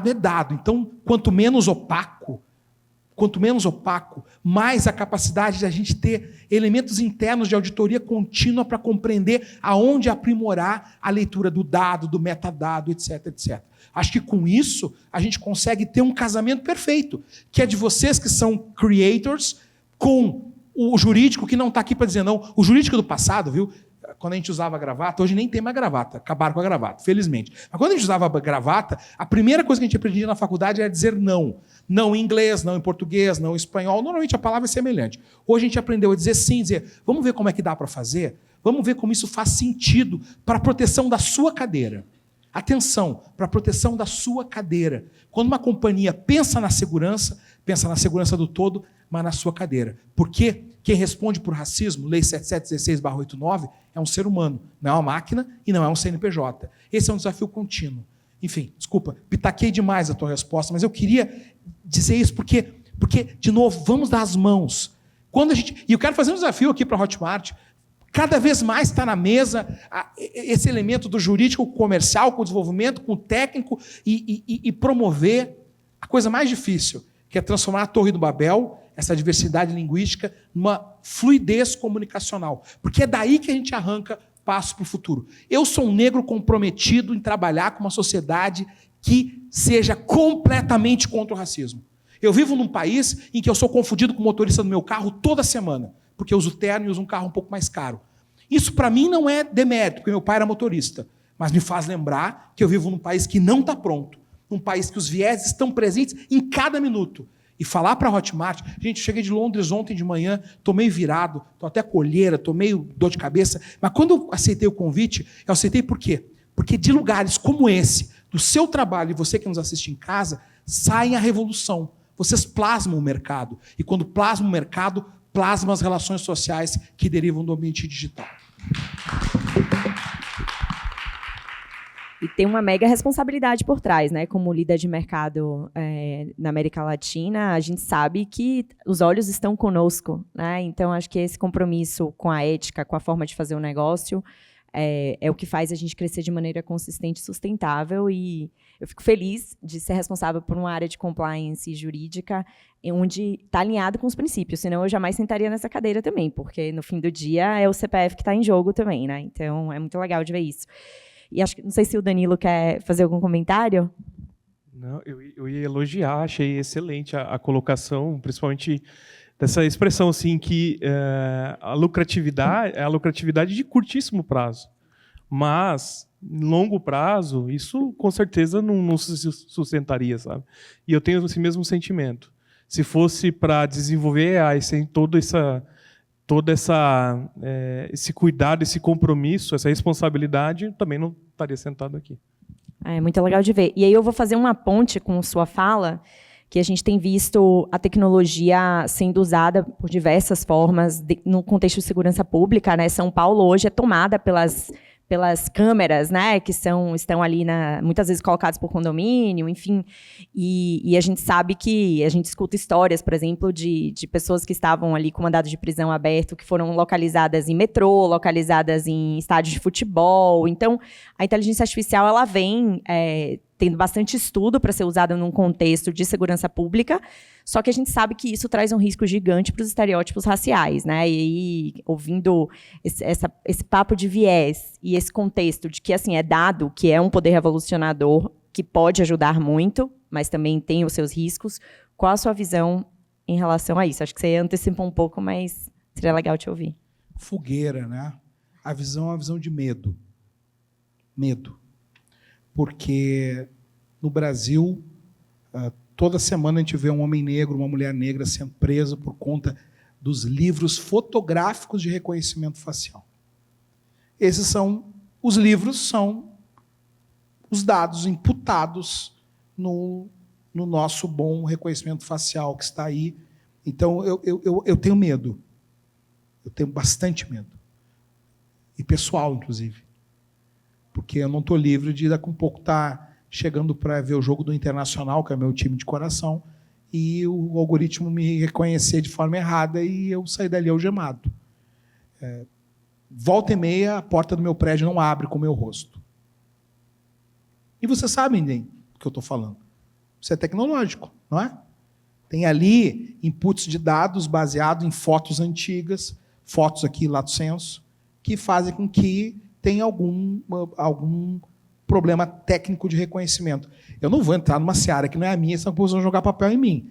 é dado. Então, quanto menos opaco, mais a capacidade de a gente ter elementos internos de auditoria contínua para compreender aonde aprimorar a leitura do dado, do metadado, etc, etc. Acho que com isso a gente consegue ter um casamento perfeito, que é de vocês que são creators com o jurídico que não está aqui para dizer não. O jurídico do passado, viu? Quando a gente usava gravata, hoje nem tem mais gravata, acabaram com a gravata, felizmente. Mas quando a gente usava gravata, a primeira coisa que a gente aprendia na faculdade era dizer não. Não em inglês, não em português, não em espanhol. Normalmente a palavra é semelhante. Hoje a gente aprendeu a dizer sim, dizer, vamos ver como é que dá para fazer? Vamos ver como isso faz sentido para a proteção da sua cadeira. Atenção, para a proteção da sua cadeira. Quando uma companhia pensa na segurança do todo, mas na sua cadeira. Porque quem responde por racismo, Lei 7716/89, é um ser humano, não é uma máquina e não é um CNPJ. Esse é um desafio contínuo. Enfim, desculpa, pitaquei demais a tua resposta, mas eu queria dizer isso porque de novo, vamos dar as mãos. E eu quero fazer um desafio aqui para a Hotmart. Cada vez mais está na mesa esse elemento do jurídico com o comercial, com o desenvolvimento, com o técnico e promover a coisa mais difícil, que é transformar a Torre do Babel, essa diversidade linguística, numa fluidez comunicacional. Porque é daí que a gente arranca passo para o futuro. Eu sou um negro comprometido em trabalhar com uma sociedade que seja completamente contra o racismo. Eu vivo num país em que eu sou confundido com o motorista do meu carro toda semana, porque eu uso terno e uso um carro um pouco mais caro. Isso, para mim, não é demérito, porque meu pai era motorista, mas me faz lembrar que eu vivo num país que não está pronto, num país que os vieses estão presentes em cada minuto. E falar para a Hotmart, gente, eu cheguei de Londres ontem de manhã, estou meio virado, estou até colheira, estou meio dor de cabeça, mas quando eu aceitei o convite, eu aceitei por quê? Porque de lugares como esse, do seu trabalho, e você que nos assiste em casa, sai a revolução. Vocês plasmam o mercado. E quando plasmam o mercado, plasmam as relações sociais que derivam do ambiente digital. E tem uma mega responsabilidade por trás, né? Como líder de mercado na América Latina, a gente sabe que os olhos estão conosco, né? Então, acho que esse compromisso com a ética, com a forma de fazer o negócio, é o que faz a gente crescer de maneira consistente e sustentável. E eu fico feliz de ser responsável por uma área de compliance jurídica onde está alinhado com os princípios, senão eu jamais sentaria nessa cadeira também, porque no fim do dia é o CPF que está em jogo também, né? Então, é muito legal de ver isso. E não sei se o Danilo quer fazer algum comentário. Não, eu ia elogiar, achei excelente a colocação, principalmente dessa expressão assim que a lucratividade é a lucratividade de curtíssimo prazo, mas em longo prazo isso com certeza não se sustentaria, sabe? E eu tenho esse mesmo sentimento. Se fosse para desenvolver sem esse cuidado, esse compromisso, essa responsabilidade, eu também não estaria sentado aqui. É muito legal de ver. E aí eu vou fazer uma ponte com sua fala, que a gente tem visto a tecnologia sendo usada por diversas formas no contexto de segurança pública, né? São Paulo hoje é tomada pelas câmeras, né, que estão ali muitas vezes colocadas por condomínio, enfim, e a gente sabe que a gente escuta histórias, por exemplo, de pessoas que estavam ali com mandado de prisão aberto, que foram localizadas em metrô, localizadas em estádios de futebol. Então, a inteligência artificial ela vem tendo bastante estudo para ser usada num contexto de segurança pública, só que a gente sabe que isso traz um risco gigante para os estereótipos raciais, né? E aí, ouvindo esse papo de viés e esse contexto de que assim é dado que é um poder revolucionador que pode ajudar muito, mas também tem os seus riscos, qual a sua visão em relação a isso? Acho que você antecipou um pouco, mas seria legal te ouvir. Fogueira, né? A visão é uma visão de medo. Medo. Porque no Brasil, toda semana a gente vê um homem negro, uma mulher negra sendo presa por conta dos livros fotográficos de reconhecimento facial. Os livros são os dados imputados no nosso bom reconhecimento facial que está aí. Então, eu tenho medo. Eu tenho bastante medo. E pessoal, inclusive. Porque eu não estou livre de daqui a um pouco estar chegando para ver o jogo do Internacional, que é meu time de coração, e o algoritmo me reconhecer de forma errada e eu sair dali algemado. Volta e meia, a porta do meu prédio não abre com o meu rosto. E vocês sabem do que eu estou falando. Isso é tecnológico, não é? Tem ali inputs de dados baseados em fotos antigas, fotos aqui, lato sensu, que fazem com que tenha algum problema técnico de reconhecimento. Eu não vou entrar numa seara que não é a minha, senão vão jogar papel em mim,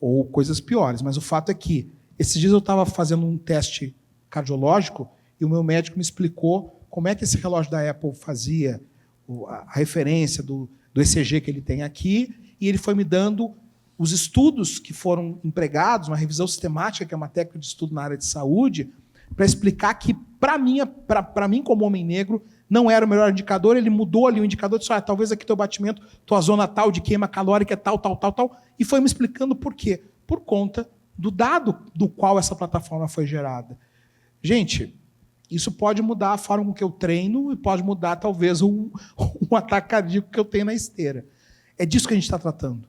ou coisas piores, mas o fato é que, esses dias eu estava fazendo um teste cardiológico e o meu médico me explicou como é que esse relógio da Apple fazia a referência do ECG que ele tem aqui, e ele foi me dando os estudos que foram empregados, uma revisão sistemática, que é uma técnica de estudo na área de saúde, para explicar que, para mim, como homem negro, não era o melhor indicador. Ele mudou ali o indicador, disse, talvez aqui teu batimento, tua zona tal de queima calórica é tal, e foi me explicando por quê. Por conta do dado do qual essa plataforma foi gerada. Gente, isso pode mudar a forma com que eu treino e pode mudar, talvez, um ataque cardíaco que eu tenho na esteira. É disso que a gente está tratando.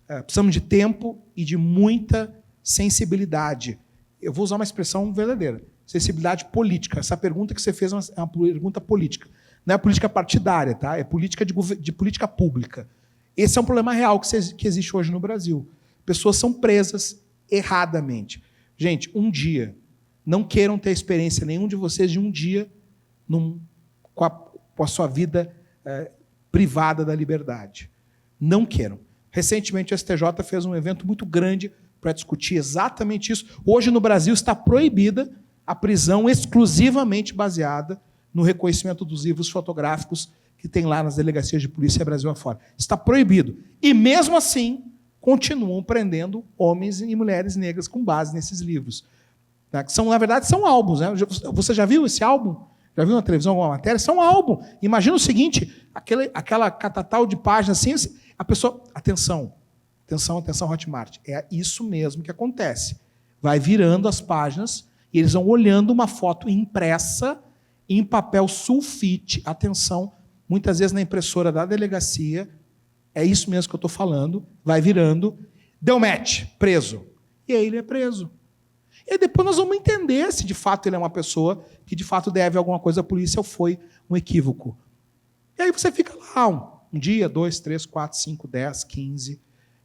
Precisamos de tempo e de muita sensibilidade. Eu vou usar uma expressão verdadeira. Sensibilidade política. Essa pergunta que você fez é uma pergunta política. Não é política partidária, tá? É política de política pública. Esse é um problema real que existe hoje no Brasil. Pessoas são presas erradamente. Gente, um dia, não queiram ter experiência nenhum de vocês de um dia com a sua vida privada da liberdade. não queiram. Recentemente, o STJ fez um evento muito grande para discutir exatamente isso. Hoje, no Brasil, está proibida a prisão exclusivamente baseada no reconhecimento dos livros fotográficos que tem lá nas delegacias de polícia Brasil afora. Está proibido. E, mesmo assim, continuam prendendo homens e mulheres negras com base nesses livros. São, na verdade, são álbuns. Né? Você já viu esse álbum? Já viu na televisão alguma matéria? São álbum. Imagina o seguinte, aquela catatal de páginas assim, a pessoa... Atenção, Hotmart. É isso mesmo que acontece. Vai virando as páginas e eles vão olhando uma foto impressa em papel sulfite. Atenção, muitas vezes na impressora da delegacia. É isso mesmo que eu estou falando. Vai virando. Deu match, preso. E aí ele é preso. E depois nós vamos entender se de fato ele é uma pessoa que de fato deve alguma coisa à polícia ou foi um equívoco. E aí você fica lá um dia, 2, 3, 4, 5, 10, 15,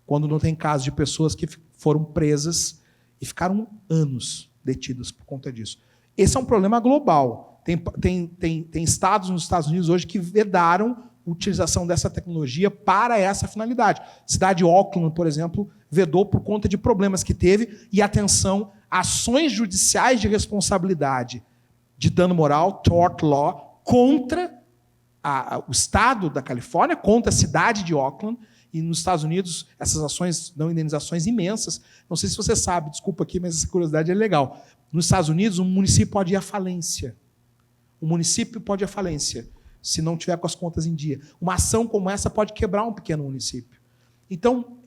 quando não tem caso de pessoas que foram presas e ficaram anos detidas por conta disso. Esse é um problema global. Tem estados nos Estados Unidos hoje que vedaram a utilização dessa tecnologia para essa finalidade. A cidade de Auckland, por exemplo, vedou por conta de problemas que teve e, atenção, ações judiciais de responsabilidade de dano moral, tort law, contra o estado da Califórnia, contra a cidade de Auckland, e nos Estados Unidos essas ações dão indenizações imensas. Não sei se você sabe, desculpa aqui, mas essa curiosidade é legal. Nos Estados Unidos, um município pode ir à falência. O município pode ir à falência, se não tiver com as contas em dia. Uma ação como essa pode quebrar um pequeno município. Então,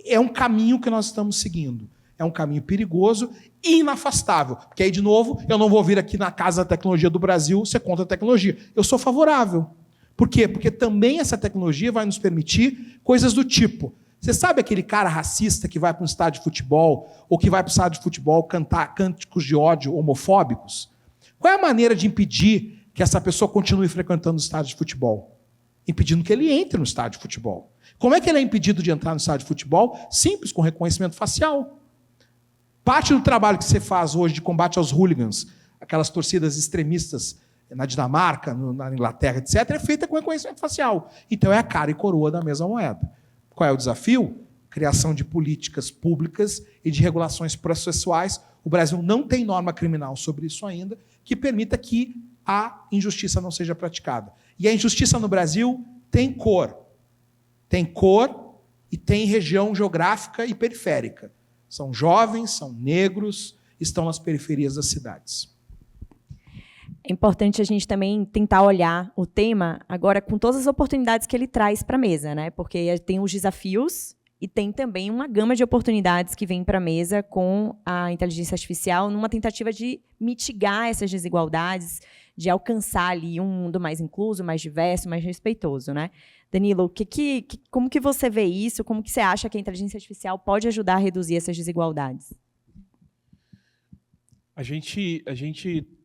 é um caminho que nós estamos seguindo. É um caminho perigoso e inafastável. Porque aí, de novo, eu não vou vir aqui na Casa da Tecnologia do Brasil ser contra a tecnologia. Eu sou favorável. Por quê? Porque também essa tecnologia vai nos permitir coisas do tipo... Você sabe aquele cara racista que vai para um estádio de futebol ou que vai para o estádio de futebol cantar cânticos de ódio homofóbicos? Qual é a maneira de impedir que essa pessoa continue frequentando o estádio de futebol? Impedindo que ele entre no estádio de futebol. Como é que ele é impedido de entrar no estádio de futebol? Simples, com reconhecimento facial. Parte do trabalho que você faz hoje de combate aos hooligans, aquelas torcidas extremistas na Dinamarca, na Inglaterra, etc., é feita com reconhecimento facial. Então é a cara e coroa da mesma moeda. Qual é o desafio? Criação de políticas públicas e de regulações processuais. O Brasil não tem norma criminal sobre isso ainda, que permita que a injustiça não seja praticada. E a injustiça no Brasil tem cor. Tem cor e tem região geográfica e periférica. São jovens, são negros, estão nas periferias das cidades. É importante a gente também tentar olhar o tema agora com todas as oportunidades que ele traz para a mesa, né? Porque tem os desafios e tem também uma gama de oportunidades que vem para a mesa com a inteligência artificial numa tentativa de mitigar essas desigualdades, de alcançar ali um mundo mais incluso, mais diverso, mais respeitoso, né? Danilo, como que você vê isso? Como que você acha que a inteligência artificial pode ajudar a reduzir essas desigualdades? A gente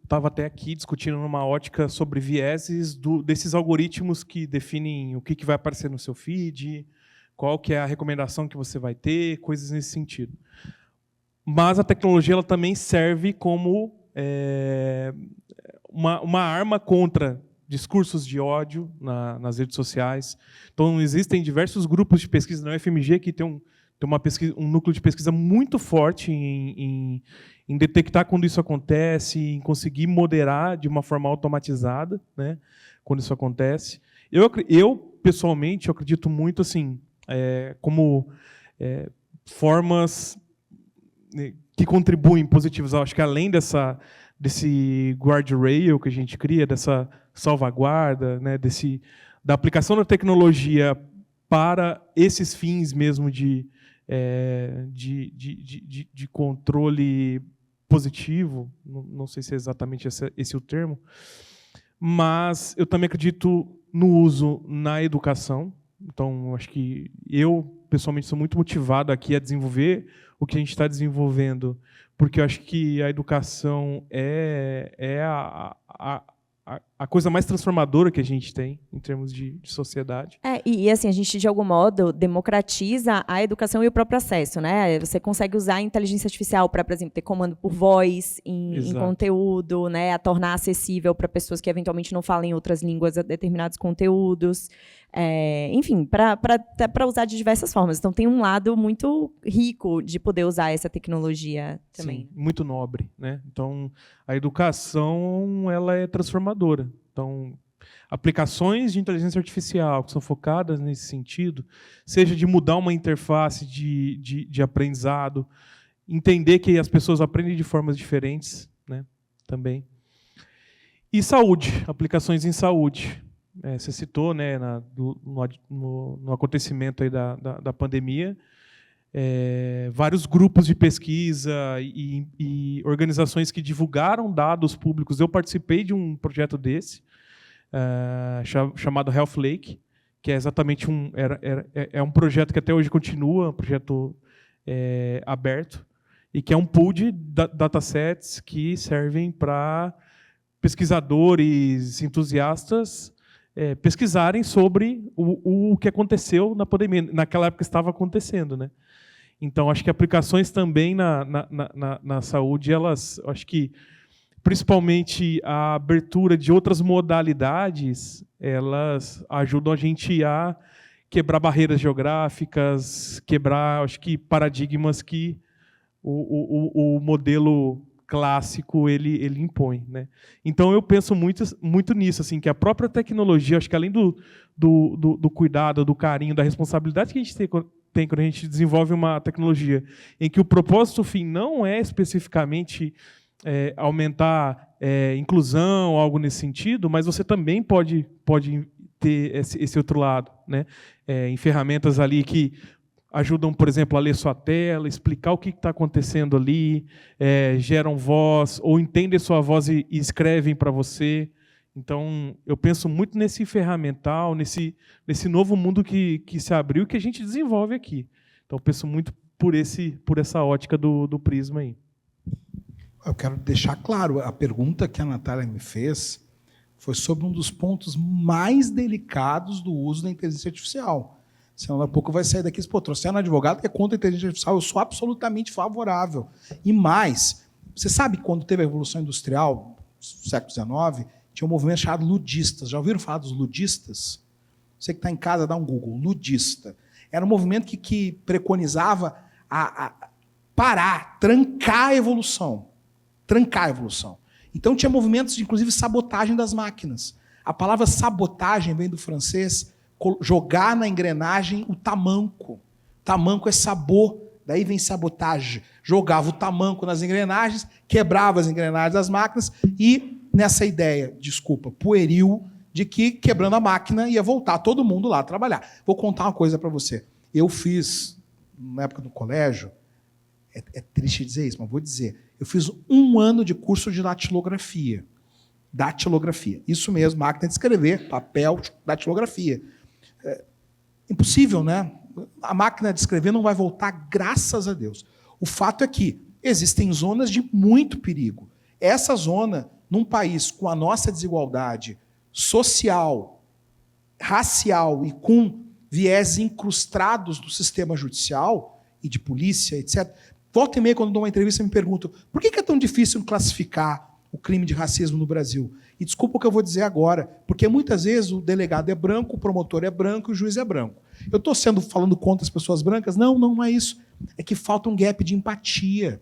estava até aqui discutindo numa ótica sobre vieses desses algoritmos que definem o que vai aparecer no seu feed, qual que é a recomendação que você vai ter, coisas nesse sentido. Mas a tecnologia ela também serve como uma arma contra discursos de ódio nas redes sociais. Então, existem diversos grupos de pesquisa na UFMG que tem um núcleo de pesquisa muito forte em detectar quando isso acontece, em conseguir moderar de uma forma automatizada, né, quando isso acontece. Eu pessoalmente, eu acredito muito assim, como formas que contribuem positivas. Eu acho que além desse guardrail que a gente cria, dessa salvaguarda, né, da aplicação da tecnologia para esses fins mesmo de controle positivo, não sei se é exatamente esse o termo, mas eu também acredito no uso na educação. Então, acho que eu, pessoalmente, sou muito motivado aqui a desenvolver o que a gente está desenvolvendo, porque eu acho que a educação é a a coisa mais transformadora que a gente tem em termos de sociedade. E assim, a gente, de algum modo, democratiza a educação e o próprio acesso, né? Você consegue usar a inteligência artificial para, por exemplo, ter comando por voz em conteúdo, né? A tornar acessível para pessoas que eventualmente não falam outras línguas a determinados conteúdos. Enfim, para usar de diversas formas. Então, tem um lado muito rico de poder usar essa tecnologia também. Sim, muito nobre, né? Então, a educação, ela é transformadora. Então, aplicações de inteligência artificial que são focadas nesse sentido, seja de mudar uma interface de aprendizado, entender que as pessoas aprendem de formas diferentes, né? Também. E saúde, aplicações em saúde. Você citou, né, no acontecimento aí da pandemia, vários grupos de pesquisa e organizações que divulgaram dados públicos. Eu participei de um projeto desse, chamado Health Lake, que é exatamente um projeto que até hoje continua, um projeto aberto, e que é um pool de datasets que servem para pesquisadores, entusiastas, pesquisarem sobre o que aconteceu na pandemia, naquela época estava acontecendo, né? Então, acho que aplicações também na saúde, elas, acho que, principalmente a abertura de outras modalidades, elas ajudam a gente a quebrar barreiras geográficas, quebrar, acho que, paradigmas que o modelo clássico ele impõe, né? Então eu penso muito nisso, assim, que a própria tecnologia, acho que além do cuidado, do carinho, da responsabilidade que a gente tem quando a gente desenvolve uma tecnologia em que o propósito fim não é especificamente aumentar inclusão, algo nesse sentido, mas você também pode ter esse outro lado, né? Em ferramentas ali que ajudam, por exemplo, a ler sua tela, explicar o que está acontecendo ali, geram voz, ou entendem sua voz e escrevem para você. Então, eu penso muito nesse ferramental, nesse novo mundo que se abriu e que a gente desenvolve aqui. Então, eu penso muito por essa ótica do Prisma aí. Eu quero deixar claro, a pergunta que a Natália me fez foi sobre um dos pontos mais delicados do uso da inteligência artificial. Senão, daqui a pouco vai sair daqui e dizer, trouxeram um advogado que é contra a inteligência artificial. Eu sou absolutamente favorável. E mais, você sabe quando teve a Revolução Industrial, no século XIX, tinha um movimento chamado ludistas. Já ouviram falar dos ludistas? Você que está em casa, dá um Google. Ludista. Era um movimento que preconizava parar, trancar a evolução. Trancar a evolução. Então, tinha movimentos de, inclusive, sabotagem das máquinas. A palavra sabotagem vem do francês jogar na engrenagem o tamanco. Tamanco é sabor, daí vem sabotagem. Jogava o tamanco nas engrenagens, quebrava as engrenagens das máquinas e nessa ideia, pueril, de que quebrando a máquina ia voltar todo mundo lá a trabalhar. Vou contar uma coisa para você. Eu fiz, na época do colégio, é triste dizer isso, mas vou dizer, eu fiz 1 ano de curso de datilografia. Datilografia. Isso mesmo, máquina de escrever, papel, datilografia. Impossível, né? A máquina de escrever não vai voltar, graças a Deus. O fato é que existem zonas de muito perigo. Essa zona, num país com a nossa desigualdade social, racial e com viés incrustados do sistema judicial e de polícia, etc. Volta e meia, quando dou uma entrevista, me perguntam por que é tão difícil classificar o crime de racismo no Brasil? E desculpa o que eu vou dizer agora, porque muitas vezes o delegado é branco, o promotor é branco e o juiz é branco. Eu estou falando contra as pessoas brancas? Não é isso. É que falta um gap de empatia.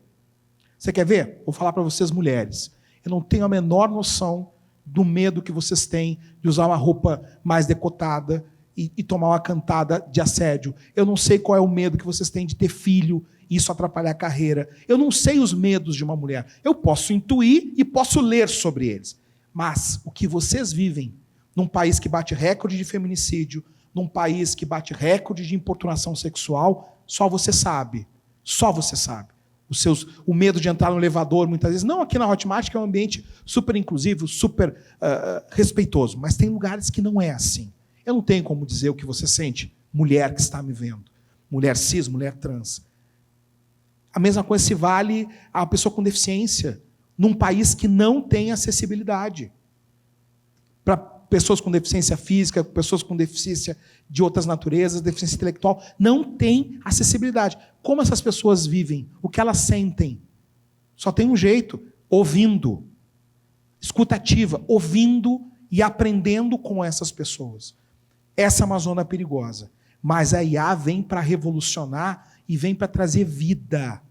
Você quer ver? Vou falar para vocês, mulheres. Eu não tenho a menor noção do medo que vocês têm de usar uma roupa mais decotada e tomar uma cantada de assédio. Eu não sei qual é o medo que vocês têm de ter filho e isso atrapalhar a carreira. Eu não sei os medos de uma mulher. Eu posso intuir e posso ler sobre eles. Mas o que vocês vivem num país que bate recorde de feminicídio, num país que bate recorde de importunação sexual, só você sabe. Só você sabe. O medo de entrar no elevador, muitas vezes. Não aqui na Hotmart, que é um ambiente super inclusivo, super respeitoso. Mas tem lugares que não é assim. Eu não tenho como dizer o que você sente, mulher que está me vendo. Mulher cis, mulher trans. A mesma coisa se vale a pessoa com deficiência num país que não tem acessibilidade. para pessoas com deficiência física, pessoas com deficiência de outras naturezas, deficiência intelectual, não tem acessibilidade. Como essas pessoas vivem? O que elas sentem? Só tem um jeito, ouvindo. Escuta ativa, ouvindo e aprendendo com essas pessoas. Essa é uma zona perigosa. Mas a IA vem para revolucionar e vem para trazer vida.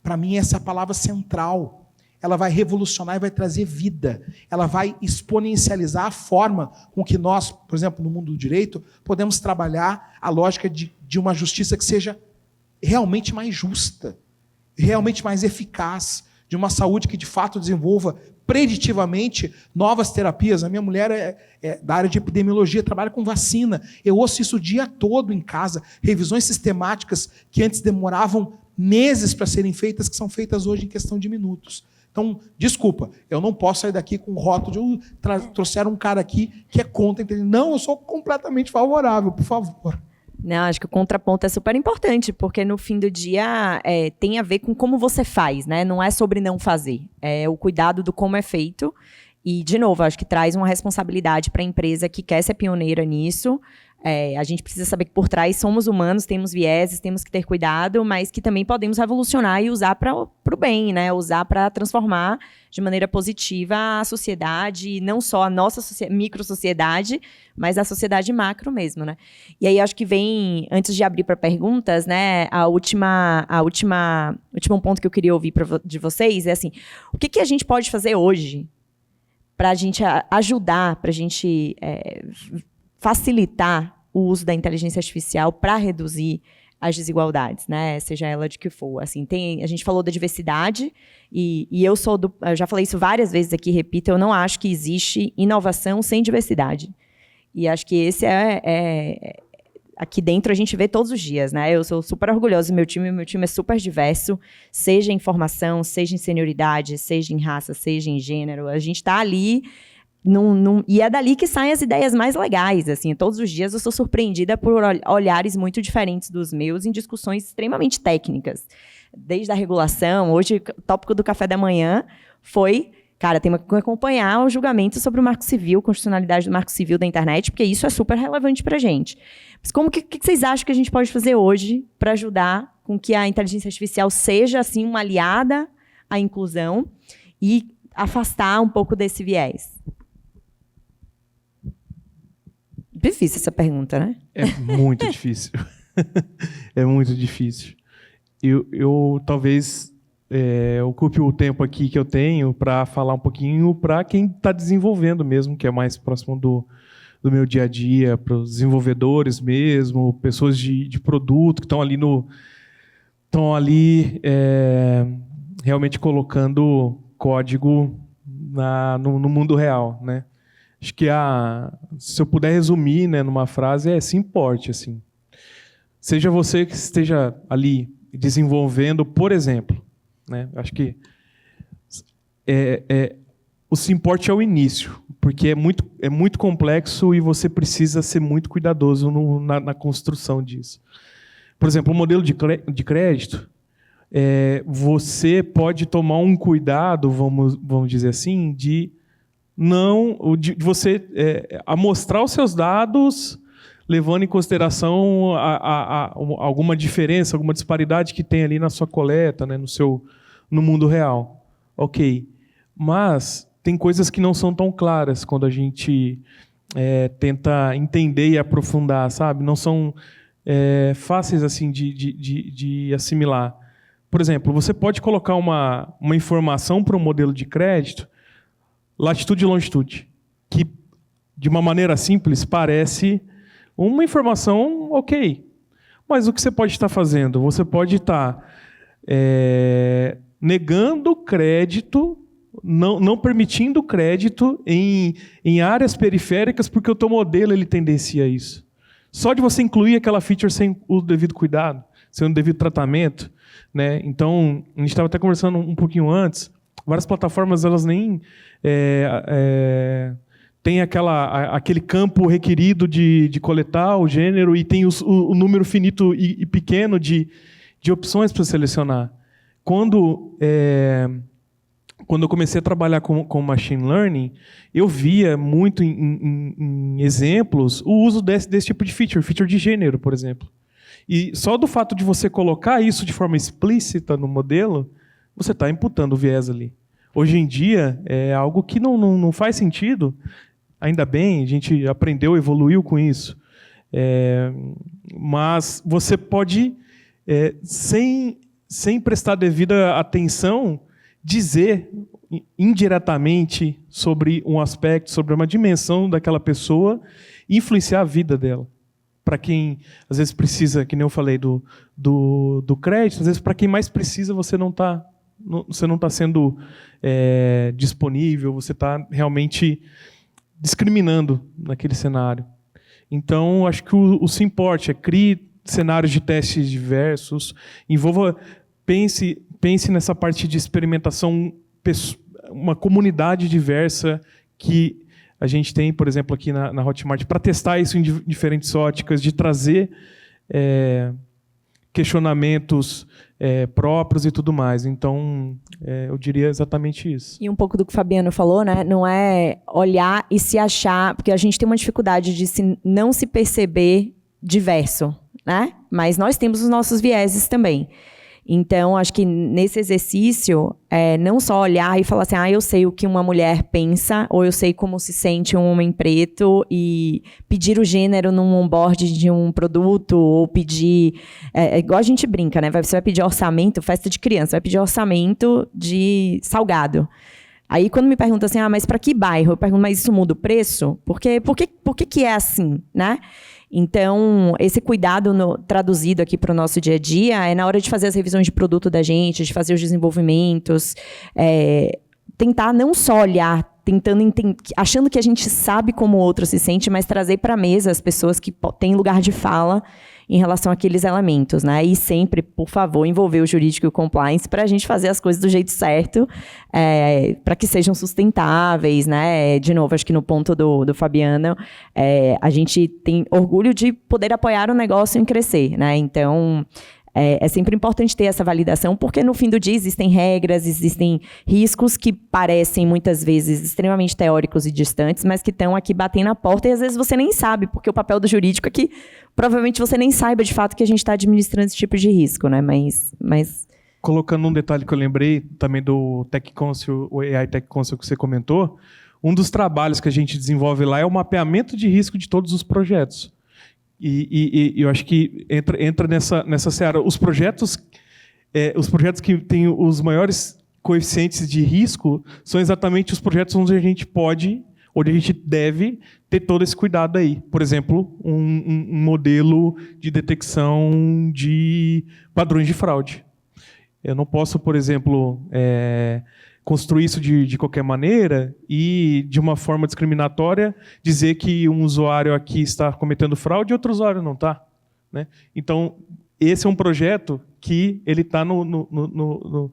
Para mim, essa é a palavra central. Ela vai revolucionar e vai trazer vida. Ela vai exponencializar a forma com que nós, por exemplo, no mundo do direito, podemos trabalhar a lógica de uma justiça que seja realmente mais justa, realmente mais eficaz, de uma saúde que, de fato, desenvolva preditivamente novas terapias. A minha mulher é da área de epidemiologia, trabalha com vacina. Eu ouço isso o dia todo em casa. Revisões sistemáticas que antes demoravam meses para serem feitas, que são feitas hoje em questão de minutos. Então, desculpa, eu não posso sair daqui com um rótulo de trouxeram um cara aqui que é contra. Não, eu sou completamente favorável, por favor. Não, acho que o contraponto é super importante, porque no fim do dia tem a ver com como você faz, né? Não é sobre não fazer, é o cuidado do como é feito. E, de novo, acho que traz uma responsabilidade para a empresa que quer ser pioneira nisso. A gente precisa saber que por trás somos humanos, temos vieses, temos que ter cuidado, mas que também podemos revolucionar e usar para o bem, né? Usar para transformar de maneira positiva a sociedade, não só a nossa micro-sociedade, mas a sociedade macro mesmo, né? E aí acho que vem, antes de abrir para perguntas, né? O último ponto que eu queria ouvir de vocês é assim, o que a gente pode fazer hoje para a gente ajudar, para a gente facilitar o uso da inteligência artificial para reduzir as desigualdades, né? Seja ela de que for. Assim, a gente falou da diversidade e eu já falei isso várias vezes aqui, repito, eu não acho que existe inovação sem diversidade. E acho que esse aqui dentro a gente vê todos os dias, né? Eu sou super orgulhosa do meu time é super diverso, seja em formação, seja em senioridade, seja em raça, seja em gênero. A gente está ali. E é dali que saem as ideias mais legais, assim, todos os dias eu sou surpreendida por olhares muito diferentes dos meus em discussões extremamente técnicas, desde a regulação. Hoje o tópico do café da manhã foi, cara, tem que acompanhar o julgamento sobre o Marco Civil, constitucionalidade do Marco Civil da internet, porque isso é super relevante pra gente. Mas que vocês acham que a gente pode fazer hoje para ajudar com que a inteligência artificial seja, assim, uma aliada à inclusão e afastar um pouco desse viés? Difícil essa pergunta, né? É muito difícil. É muito difícil. Eu talvez ocupe o tempo aqui que eu tenho para falar um pouquinho para quem está desenvolvendo mesmo, que é mais próximo do meu dia a dia, para os desenvolvedores mesmo, pessoas de produto que estão ali realmente colocando código no mundo real, né? Acho que se eu puder resumir, né, numa frase, se importe, assim. Seja você que esteja ali desenvolvendo, por exemplo, né? Acho que o se importe é o início, porque é muito complexo e você precisa ser muito cuidadoso na construção disso. Por exemplo, o modelo de crédito, você pode tomar um cuidado, vamos dizer assim, de você amostrar os seus dados, levando em consideração alguma diferença, alguma disparidade que tem ali na sua coleta, né, no mundo real. Ok. Mas tem coisas que não são tão claras quando a gente tenta entender e aprofundar, sabe? Não são fáceis assim de assimilar. Por exemplo, você pode colocar uma informação para um modelo de crédito, latitude e longitude, que, de uma maneira simples, parece uma informação ok. Mas o que você pode estar fazendo? Você pode estar negando crédito, não permitindo crédito em áreas periféricas, porque o teu modelo ele tendencia a isso. Só de você incluir aquela feature sem o devido cuidado, sem o devido tratamento, né? Então, a gente estava até conversando um pouquinho antes, várias plataformas elas nem têm aquele campo requerido de coletar o gênero e tem o número finito e pequeno de opções para selecionar. Quando quando eu comecei a trabalhar com machine learning, eu via muito em exemplos o uso desse tipo de feature de gênero, por exemplo. E só do fato de você colocar isso de forma explícita no modelo, você está imputando o viés ali. Hoje em dia, é algo que não faz sentido. Ainda bem, a gente aprendeu, evoluiu com isso. Mas você pode, sem prestar devida atenção, dizer indiretamente sobre um aspecto, sobre uma dimensão daquela pessoa e influenciar a vida dela. Para quem, às vezes, precisa, que nem eu falei, do crédito, às vezes, para quem mais precisa, você não está sendo disponível, você está realmente discriminando naquele cenário. Então, acho que o se importe crie cenários de testes diversos, pense nessa parte de experimentação, uma comunidade diversa que a gente tem, por exemplo, aqui na Hotmart, para testar isso em diferentes óticas, de trazer questionamentos próprios e tudo mais. Então, eu diria exatamente isso. E um pouco do que o Fabiano falou, né? Não é olhar e se achar, porque a gente tem uma dificuldade de não se perceber diverso, né? Mas nós temos os nossos vieses também. Então, acho que nesse exercício, não só olhar e falar assim, eu sei o que uma mulher pensa, ou eu sei como se sente um homem preto, e pedir o gênero num onboard de um produto, ou pedir... igual a gente brinca, né? Você vai pedir orçamento, festa de criança, vai pedir orçamento de salgado. Aí, quando me perguntam assim, mas para que bairro? Eu pergunto, mas isso muda o preço? Por que é assim, né? Então, esse cuidado traduzido aqui para o nosso dia a dia é na hora de fazer as revisões de produto da gente, de fazer os desenvolvimentos, tentar não só olhar, achando que a gente sabe como o outro se sente, mas trazer para a mesa as pessoas que têm lugar de fala em relação àqueles elementos, né? E sempre, por favor, envolver o jurídico e o compliance para a gente fazer as coisas do jeito certo, para que sejam sustentáveis, né? De novo, acho que no ponto do Fabiano, a gente tem orgulho de poder apoiar o negócio em crescer, né? Então, é sempre importante ter essa validação, porque no fim do dia existem regras, existem riscos que parecem muitas vezes extremamente teóricos e distantes, mas que estão aqui batendo na porta e às vezes você nem sabe, porque o papel do jurídico é que provavelmente você nem saiba de fato que a gente está administrando esse tipo de risco, né? Mas... Colocando um detalhe que eu lembrei também do Tech Council, o AI Tech Council que você comentou, um dos trabalhos que a gente desenvolve lá é o mapeamento de risco de todos os projetos. E eu acho que entra nessa seara. Os projetos que têm os maiores coeficientes de risco são exatamente os projetos onde a gente deve ter todo esse cuidado aí. Por exemplo, um modelo de detecção de padrões de fraude. Eu não posso, por exemplo, construir isso de qualquer maneira e, de uma forma discriminatória, dizer que um usuário aqui está cometendo fraude e outro usuário não está, né? Então, esse é um projeto que ele está no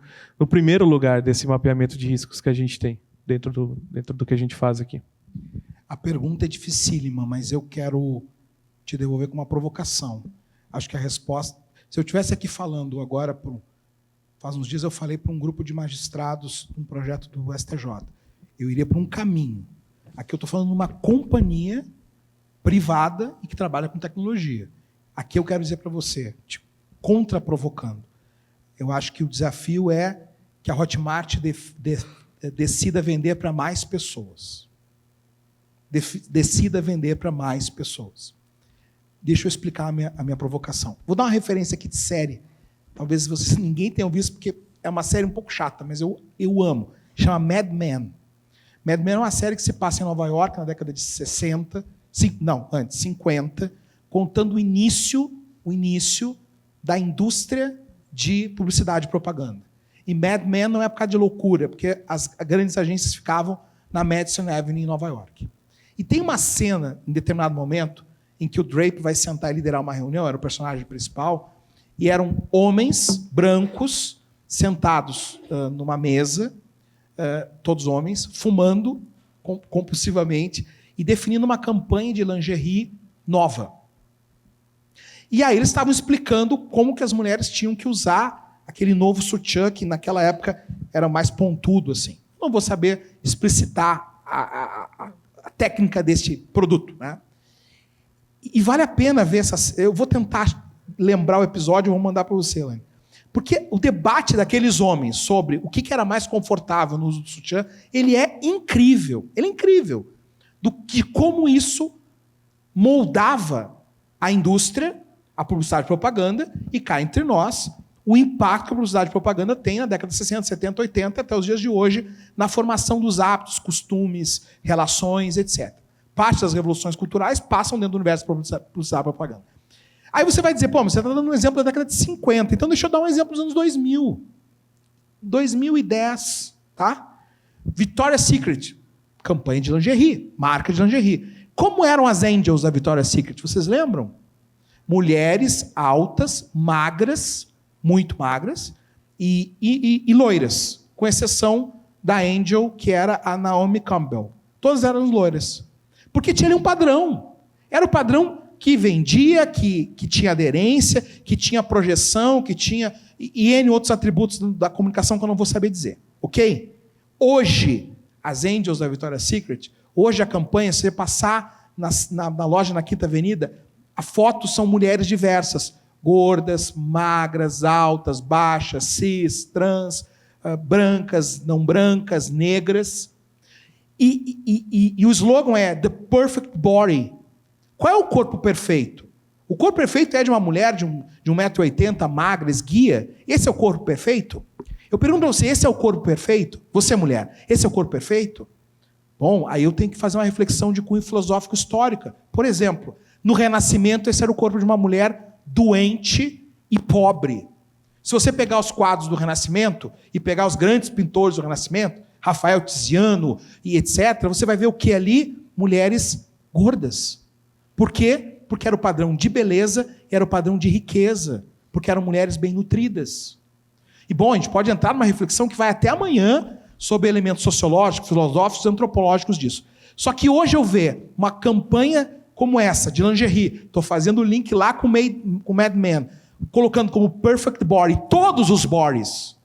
primeiro lugar desse mapeamento de riscos que a gente tem, dentro do que a gente faz aqui. A pergunta é dificílima, mas eu quero te devolver com uma provocação. Acho que a resposta... Se eu estivesse aqui falando agora... Faz uns dias eu falei para um grupo de magistrados, um projeto do STJ. Eu iria para um caminho. Aqui eu estou falando de uma companhia privada e que trabalha com tecnologia. Aqui eu quero dizer para você, contra-provocando. Eu acho que o desafio é que a Hotmart decida vender para mais pessoas. Decida vender para mais pessoas. Deixa eu explicar a minha provocação. Vou dar uma referência aqui de série. Talvez ninguém tenha visto, porque é uma série um pouco chata, mas eu amo. Chama Mad Men. Mad Men é uma série que se passa em Nova York, na década de 50, contando o início da indústria de publicidade e propaganda. E Mad Men não é por causa de loucura, porque as grandes agências ficavam na Madison Avenue, em Nova York. E tem uma cena, em determinado momento, em que o Drape vai sentar e liderar uma reunião, era o personagem principal, e eram homens brancos sentados numa mesa, todos homens, fumando compulsivamente e definindo uma campanha de lingerie nova. E aí eles estavam explicando como que as mulheres tinham que usar aquele novo sutiã que naquela época era mais pontudo assim. Não vou saber explicitar a técnica deste produto, né? E vale a pena ver essas... Eu vou tentar lembrar o episódio e vou mandar para você, Elaine. Porque o debate daqueles homens sobre o que era mais confortável no uso do sutiã, ele é incrível. Ele é incrível. De como isso moldava a indústria, a publicidade e propaganda, e cá entre nós, o impacto que a publicidade e propaganda tem na década de 60, 70, 80, até os dias de hoje, na formação dos hábitos, costumes, relações, etc. Parte das revoluções culturais passam dentro do universo da publicidade e propaganda. Aí você vai dizer, pô, mas você está dando um exemplo da década de 50, então deixa eu dar um exemplo dos anos 2000. 2010, tá? Victoria's Secret, campanha de lingerie, marca de lingerie. Como eram as Angels da Victoria's Secret? Vocês lembram? Mulheres altas, magras, muito magras, e loiras, com exceção da Angel, que era a Naomi Campbell. Todas eram loiras. Porque tinha ali um padrão. Era o padrão que vendia, que tinha aderência, que tinha projeção, que tinha... E N outros atributos da comunicação que eu não vou saber dizer. Ok? Hoje, as Angels da Victoria's Secret, hoje a campanha, se você passar na loja na Quinta Avenida, a foto são mulheres diversas. Gordas, magras, altas, baixas, cis, trans, brancas, não brancas, negras. E o slogan é The Perfect Body. Qual é o corpo perfeito? O corpo perfeito é de uma mulher de 1,80 m, magra, esguia. Esse é o corpo perfeito? Eu pergunto para você, esse é o corpo perfeito? Você, mulher, esse é o corpo perfeito? Bom, aí eu tenho que fazer uma reflexão de cunho filosófico histórica. Por exemplo, no Renascimento, esse era o corpo de uma mulher doente e pobre. Se você pegar os quadros do Renascimento e pegar os grandes pintores do Renascimento, Rafael, Tiziano e etc., você vai ver o que ali? Mulheres gordas. Por quê? Porque era o padrão de beleza e era o padrão de riqueza, porque eram mulheres bem nutridas. E bom, a gente pode entrar numa reflexão que vai até amanhã sobre elementos sociológicos, filosóficos, antropológicos disso. Só que hoje eu vejo uma campanha como essa, de lingerie, estou fazendo o link lá com o Mad Men, colocando como Perfect Body todos os bodies.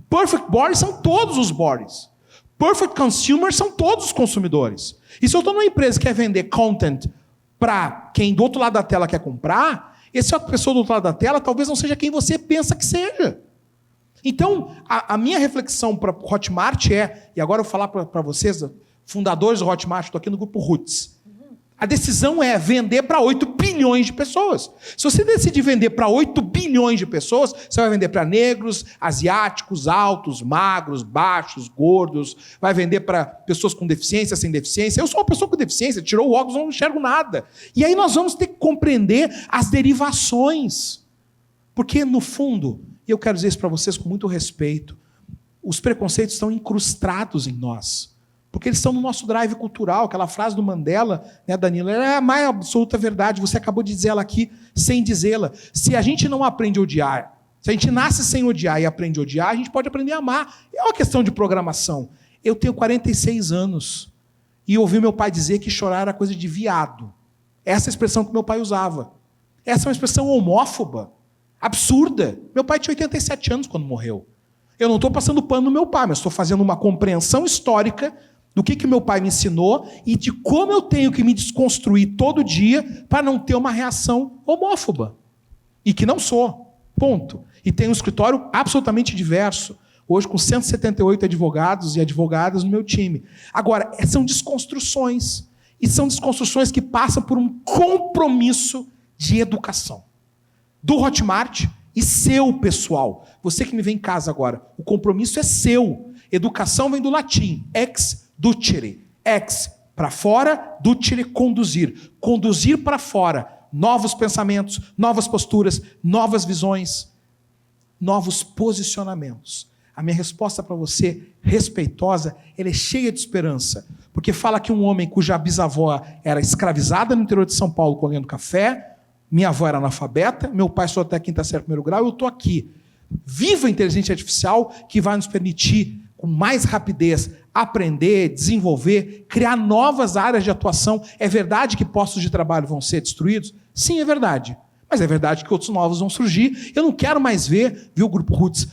Perfect Body são todos os bodies. Perfect Consumer são todos os consumidores. E se eu estou numa empresa que quer vender content para quem do outro lado da tela quer comprar, essa pessoa do outro lado da tela talvez não seja quem você pensa que seja. Então, a minha reflexão para o Hotmart é, e agora eu vou falar para vocês, fundadores do Hotmart, estou aqui no grupo Roots. A decisão é vender para 8 bilhões de pessoas. Se você decidir vender para 8 bilhões de pessoas, você vai vender para negros, asiáticos, altos, magros, baixos, gordos, vai vender para pessoas com deficiência, sem deficiência. Eu sou uma pessoa com deficiência, tirou o óculos, eu não enxergo nada. E aí nós vamos ter que compreender as derivações. Porque, no fundo, e eu quero dizer isso para vocês com muito respeito, os preconceitos estão incrustados em nós. Porque eles estão no nosso drive cultural. Aquela frase do Mandela, né, Danilo, é a mais absoluta verdade. Você acabou de dizer ela aqui sem dizê-la. Se a gente não aprende a odiar, se a gente nasce sem odiar e aprende a odiar, a gente pode aprender a amar. É uma questão de programação. Eu tenho 46 anos e ouvi meu pai dizer que chorar era coisa de viado. Essa é a expressão que meu pai usava. Essa é uma expressão homófoba, absurda. Meu pai tinha 87 anos quando morreu. Eu não estou passando pano no meu pai, mas estou fazendo uma compreensão histórica do que meu pai me ensinou e de como eu tenho que me desconstruir todo dia para não ter uma reação homófoba. E que não sou. Ponto. E tenho um escritório absolutamente diverso. Hoje com 178 advogados e advogadas no meu time. Agora, são desconstruções. E são desconstruções que passam por um compromisso de educação. Do Hotmart e seu, pessoal. Você que me vê em casa agora, o compromisso é seu. Educação vem do latim, ex ducere. Ex, para fora, ducere, conduzir. Conduzir para fora. Novos pensamentos, novas posturas, novas visões, novos posicionamentos. A minha resposta para você, respeitosa, ela é cheia de esperança. Porque fala que um homem cuja bisavó era escravizada no interior de São Paulo colhendo café, minha avó era analfabeta, meu pai só até a quinta série primeiro grau, eu estou aqui. Viva a inteligência artificial que vai nos permitir, com mais rapidez, aprender, desenvolver, criar novas áreas de atuação. É verdade que postos de trabalho vão ser destruídos? Sim, é verdade. Mas é verdade que outros novos vão surgir. Eu não quero mais ver, viu, Grupo Roots,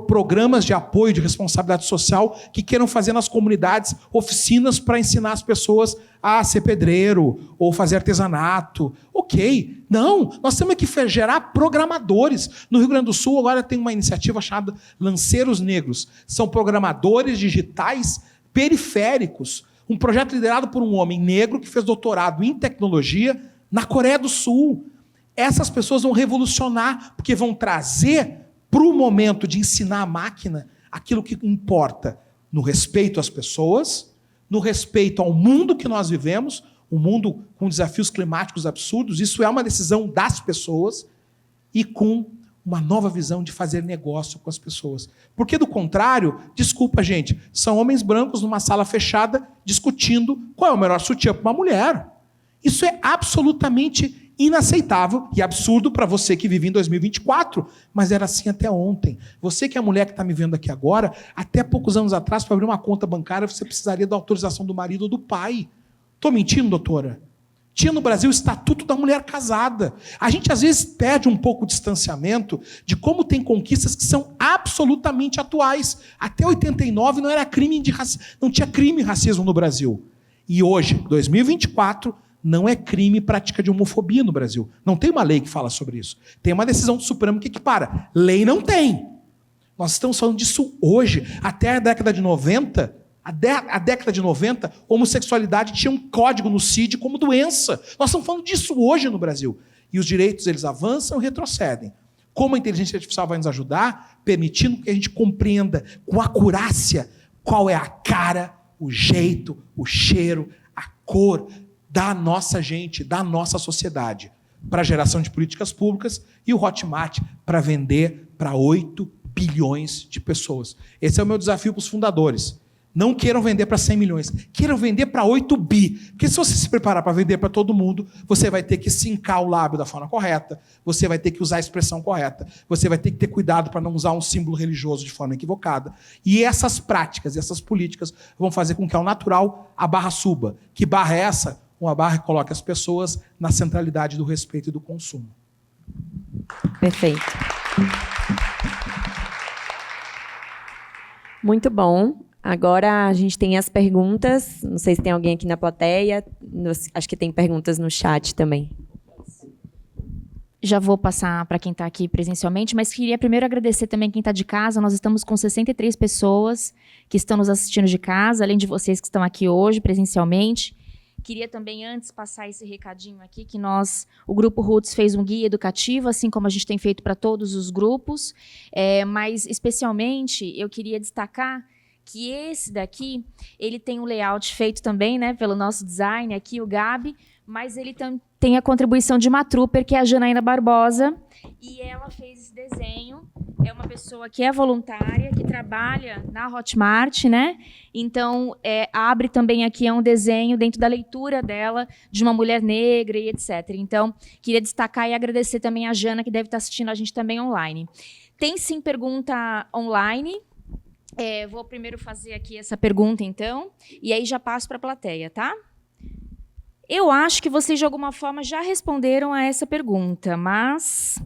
programas de apoio, de responsabilidade social que queiram fazer nas comunidades oficinas para ensinar as pessoas a ser pedreiro ou fazer artesanato. Ok. Não, nós temos que gerar programadores. No Rio Grande do Sul agora tem uma iniciativa chamada Lanceiros Negros. São programadores digitais periféricos. Um projeto liderado por um homem negro que fez doutorado em tecnologia na Coreia do Sul. Essas pessoas vão revolucionar, porque vão trazer para o momento de ensinar a máquina aquilo que importa no respeito às pessoas, no respeito ao mundo que nós vivemos, um mundo com desafios climáticos absurdos. Isso é uma decisão das pessoas e com uma nova visão de fazer negócio com as pessoas. Porque, do contrário, desculpa, gente, são homens brancos numa sala fechada discutindo qual é o melhor sutiã para uma mulher. Isso é absolutamente inaceitável e absurdo para você que vive em 2024, mas era assim até ontem. Você que é a mulher que está me vendo aqui agora, até poucos anos atrás, para abrir uma conta bancária, você precisaria da autorização do marido ou do pai. Estou mentindo, doutora? Tinha no Brasil o Estatuto da Mulher Casada. A gente, às vezes, perde um pouco o distanciamento de como tem conquistas que são absolutamente atuais. Até 89 não era crime não tinha crime e racismo no Brasil. E hoje, 2024, não é crime prática de homofobia no Brasil. Não tem uma lei que fala sobre isso. Tem uma decisão do Supremo que equipara. Lei não tem. Nós estamos falando disso hoje. Até a década de 90, a década de 90, homossexualidade tinha um código no CID como doença. Nós estamos falando disso hoje no Brasil. E os direitos, eles avançam e retrocedem. Como a inteligência artificial vai nos ajudar? Permitindo que a gente compreenda com acurácia qual é a cara, o jeito, o cheiro, a cor da nossa gente, da nossa sociedade, para a geração de políticas públicas e o Hotmart para vender para 8 bilhões de pessoas. Esse é o meu desafio para os fundadores. Não queiram vender para 100 milhões, queiram vender para 8 bi. Porque se você se preparar para vender para todo mundo, você vai ter que sincar o lábio da forma correta, você vai ter que usar a expressão correta, você vai ter que ter cuidado para não usar um símbolo religioso de forma equivocada. E essas práticas, essas políticas vão fazer com que, ao natural, a barra suba. Que barra é essa? Uma barra que coloca as pessoas na centralidade do respeito e do consumo. Perfeito. Muito bom. Agora a gente tem as perguntas. Não sei se tem alguém aqui na plateia. Acho que tem perguntas no chat também. Já vou passar para quem está aqui presencialmente, mas queria primeiro agradecer também quem está de casa. Nós estamos com 63 pessoas que estão nos assistindo de casa, além de vocês que estão aqui hoje presencialmente. Queria também, antes, passar esse recadinho aqui, que o Grupo Roots fez um guia educativo, assim como a gente tem feito para todos os grupos, mas, especialmente, eu queria destacar que esse daqui, ele tem um layout feito também, né, pelo nosso design aqui, o Gabi, mas ele tem a contribuição de uma trooper, que é a Janaína Barbosa, e ela fez esse desenho. É uma pessoa que é voluntária, que trabalha na Hotmart, né? Então, abre também aqui um desenho dentro da leitura dela, de uma mulher negra e etc. Então, queria destacar e agradecer também a Jana, que deve estar assistindo a gente também online. Tem, sim, pergunta online. Vou primeiro fazer aqui essa pergunta, então, e aí já passo para a plateia, tá? Eu acho que vocês, de alguma forma, já responderam a essa pergunta, mas...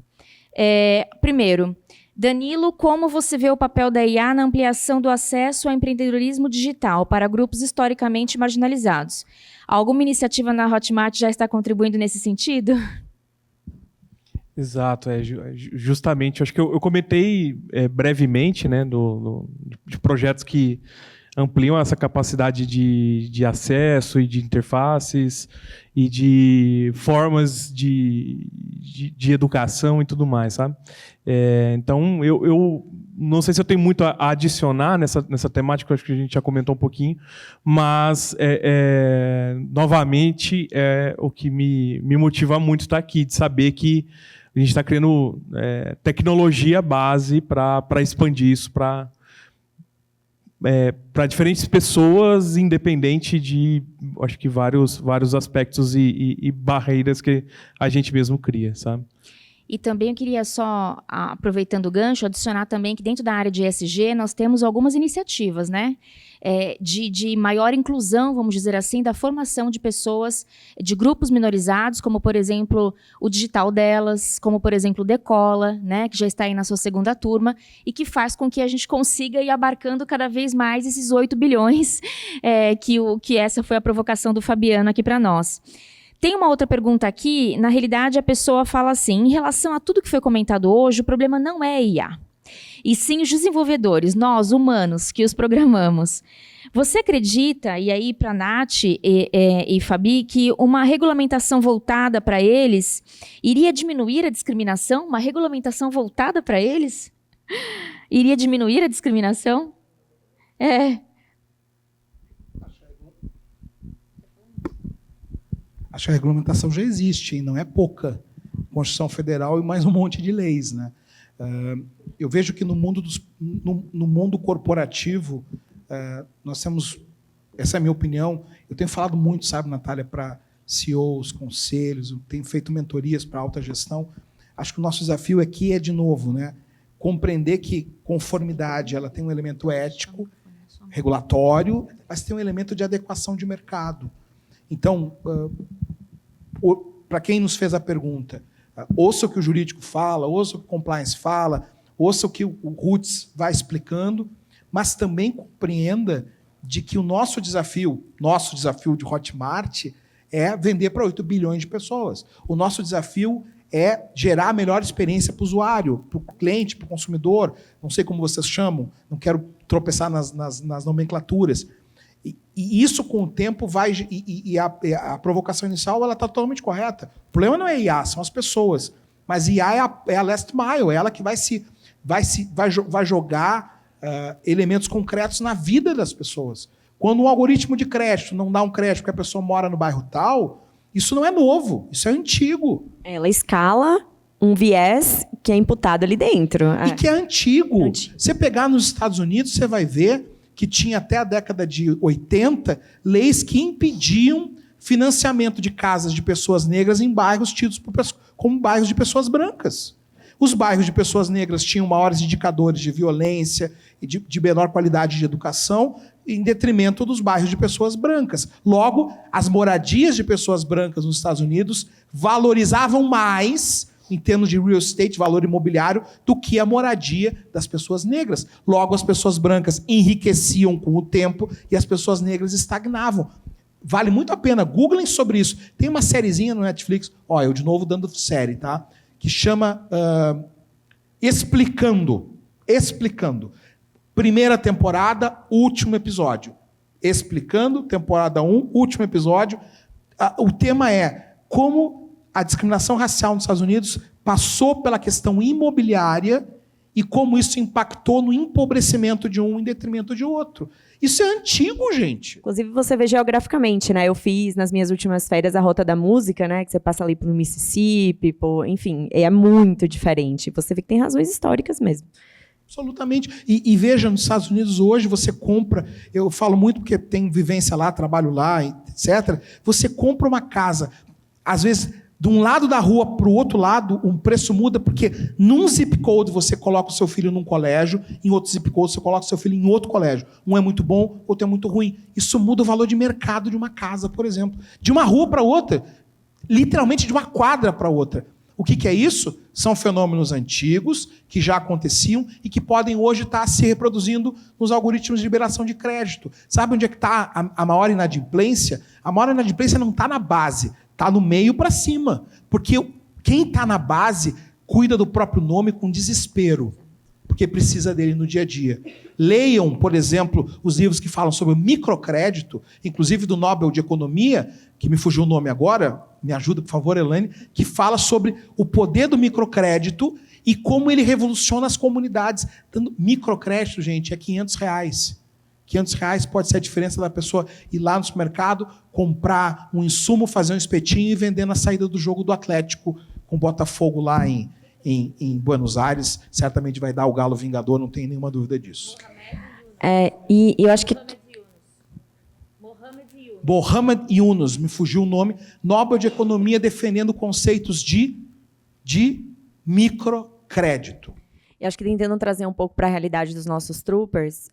primeiro, Danilo, como você vê o papel da IA na ampliação do acesso ao empreendedorismo digital para grupos historicamente marginalizados? Alguma iniciativa na Hotmart já está contribuindo nesse sentido? Exato, justamente. Acho que eu comentei brevemente, né, de projetos que ampliam essa capacidade de acesso e de interfaces e de formas de educação e tudo mais, sabe? Então, eu não sei se eu tenho muito a adicionar nessa temática, acho que a gente já comentou um pouquinho, mas, novamente, o que me motiva muito estar aqui, de saber que a gente está criando tecnologia base para expandir isso para diferentes pessoas, independente de, acho que, vários aspectos e barreiras que a gente mesmo cria, sabe? E também eu queria só, aproveitando o gancho, adicionar também que dentro da área de ESG nós temos algumas iniciativas, né? De maior inclusão, vamos dizer assim, da formação de pessoas, de grupos minorizados, como, por exemplo, o Digital Delas, como, por exemplo, o Decola, né, que já está aí na sua segunda turma, e que faz com que a gente consiga ir abarcando cada vez mais esses 8 bilhões, que essa foi a provocação do Fabiano aqui para nós. Tem uma outra pergunta aqui, na realidade a pessoa fala assim, em relação a tudo que foi comentado hoje, o problema não é IA, e sim os desenvolvedores, nós, humanos, que os programamos. Você acredita, e aí para a Nath e Fabi, que uma regulamentação voltada para eles iria diminuir a discriminação? Uma regulamentação voltada para eles? Iria diminuir a discriminação? Acho que a regulamentação já existe, e não é pouca. Constituição Federal e mais um monte de leis, né? Eu vejo que no mundo corporativo, nós temos, essa é a minha opinião, eu tenho falado muito, sabe, Natália, para CEOs, conselhos, eu tenho feito mentorias para alta gestão. Acho que o nosso desafio aqui é, de novo, né, compreender que conformidade ela tem um elemento ético, regulatório, mas tem um elemento de adequação de mercado. Então, para quem nos fez a pergunta, ouça o que o jurídico fala, ouça o que o compliance fala, ouça o que o Roots vai explicando, mas também compreenda de que o nosso desafio de Hotmart é vender para 8 bilhões de pessoas. O nosso desafio é gerar a melhor experiência para o usuário, para o cliente, para o consumidor, não sei como vocês chamam, não quero tropeçar nas nomenclaturas. E isso, com o tempo, vai... a provocação inicial está totalmente correta. O problema não é IA, são as pessoas. Mas IA é a last mile, é ela que vai jogar elementos concretos na vida das pessoas. Quando um algoritmo de crédito não dá um crédito porque a pessoa mora no bairro tal, isso não é novo, isso é antigo. Ela escala um viés que é imputado ali dentro. E que é antigo. Você pegar nos Estados Unidos, você vai ver que tinha até a década de 80 leis que impediam financiamento de casas de pessoas negras em bairros tidos como bairros de pessoas brancas. Os bairros de pessoas negras tinham maiores indicadores de violência e de menor qualidade de educação, em detrimento dos bairros de pessoas brancas. Logo, as moradias de pessoas brancas nos Estados Unidos valorizavam mais, em termos de real estate, valor imobiliário, do que a moradia das pessoas negras. Logo, as pessoas brancas enriqueciam com o tempo e as pessoas negras estagnavam. Vale muito a pena, googlem sobre isso. Tem uma sériezinha no Netflix, eu de novo dando série, tá? Que chama Explicando. Primeira temporada, último episódio. Explicando, temporada 1, último episódio. O tema é como a discriminação racial nos Estados Unidos passou pela questão imobiliária e como isso impactou no empobrecimento de um em detrimento de outro. Isso é antigo, gente. Inclusive, você vê geograficamente, né? Eu fiz, nas minhas últimas férias, a Rota da Música, né? Que você passa ali pro Mississippi, enfim, é muito diferente. Você vê que tem razões históricas mesmo. Absolutamente. E veja, nos Estados Unidos hoje você compra, eu falo muito porque tenho vivência lá, trabalho lá, etc. Você compra uma casa, às vezes, de um lado da rua para o outro lado, o preço muda, porque num zip code você coloca o seu filho num colégio, em outro zip code você coloca o seu filho em outro colégio. Um é muito bom, outro é muito ruim. Isso muda o valor de mercado de uma casa, por exemplo. De uma rua para outra, literalmente de uma quadra para outra. O que é isso? São fenômenos antigos, que já aconteciam e que podem hoje estar se reproduzindo nos algoritmos de liberação de crédito. Sabe onde é que está a maior inadimplência? A maior inadimplência não está na base, está no meio para cima. Porque quem está na base cuida do próprio nome com desespero, porque precisa dele no dia a dia. Leiam, por exemplo, os livros que falam sobre o microcrédito, inclusive do Nobel de Economia, que me fugiu o nome agora, me ajuda, por favor, Elaine, que fala sobre o poder do microcrédito e como ele revoluciona as comunidades. Microcrédito, gente, é R$500. R$500 pode ser a diferença da pessoa ir lá no supermercado, comprar um insumo, fazer um espetinho e vender na saída do jogo do Atlético com o Botafogo lá em Buenos Aires. Certamente vai dar o Galo Vingador, não tem nenhuma dúvida disso. E eu acho que... Mohamed Yunus, me fugiu o nome, Nobel de Economia defendendo conceitos de microcrédito. E acho que tentando trazer um pouco para a realidade dos nossos troopers,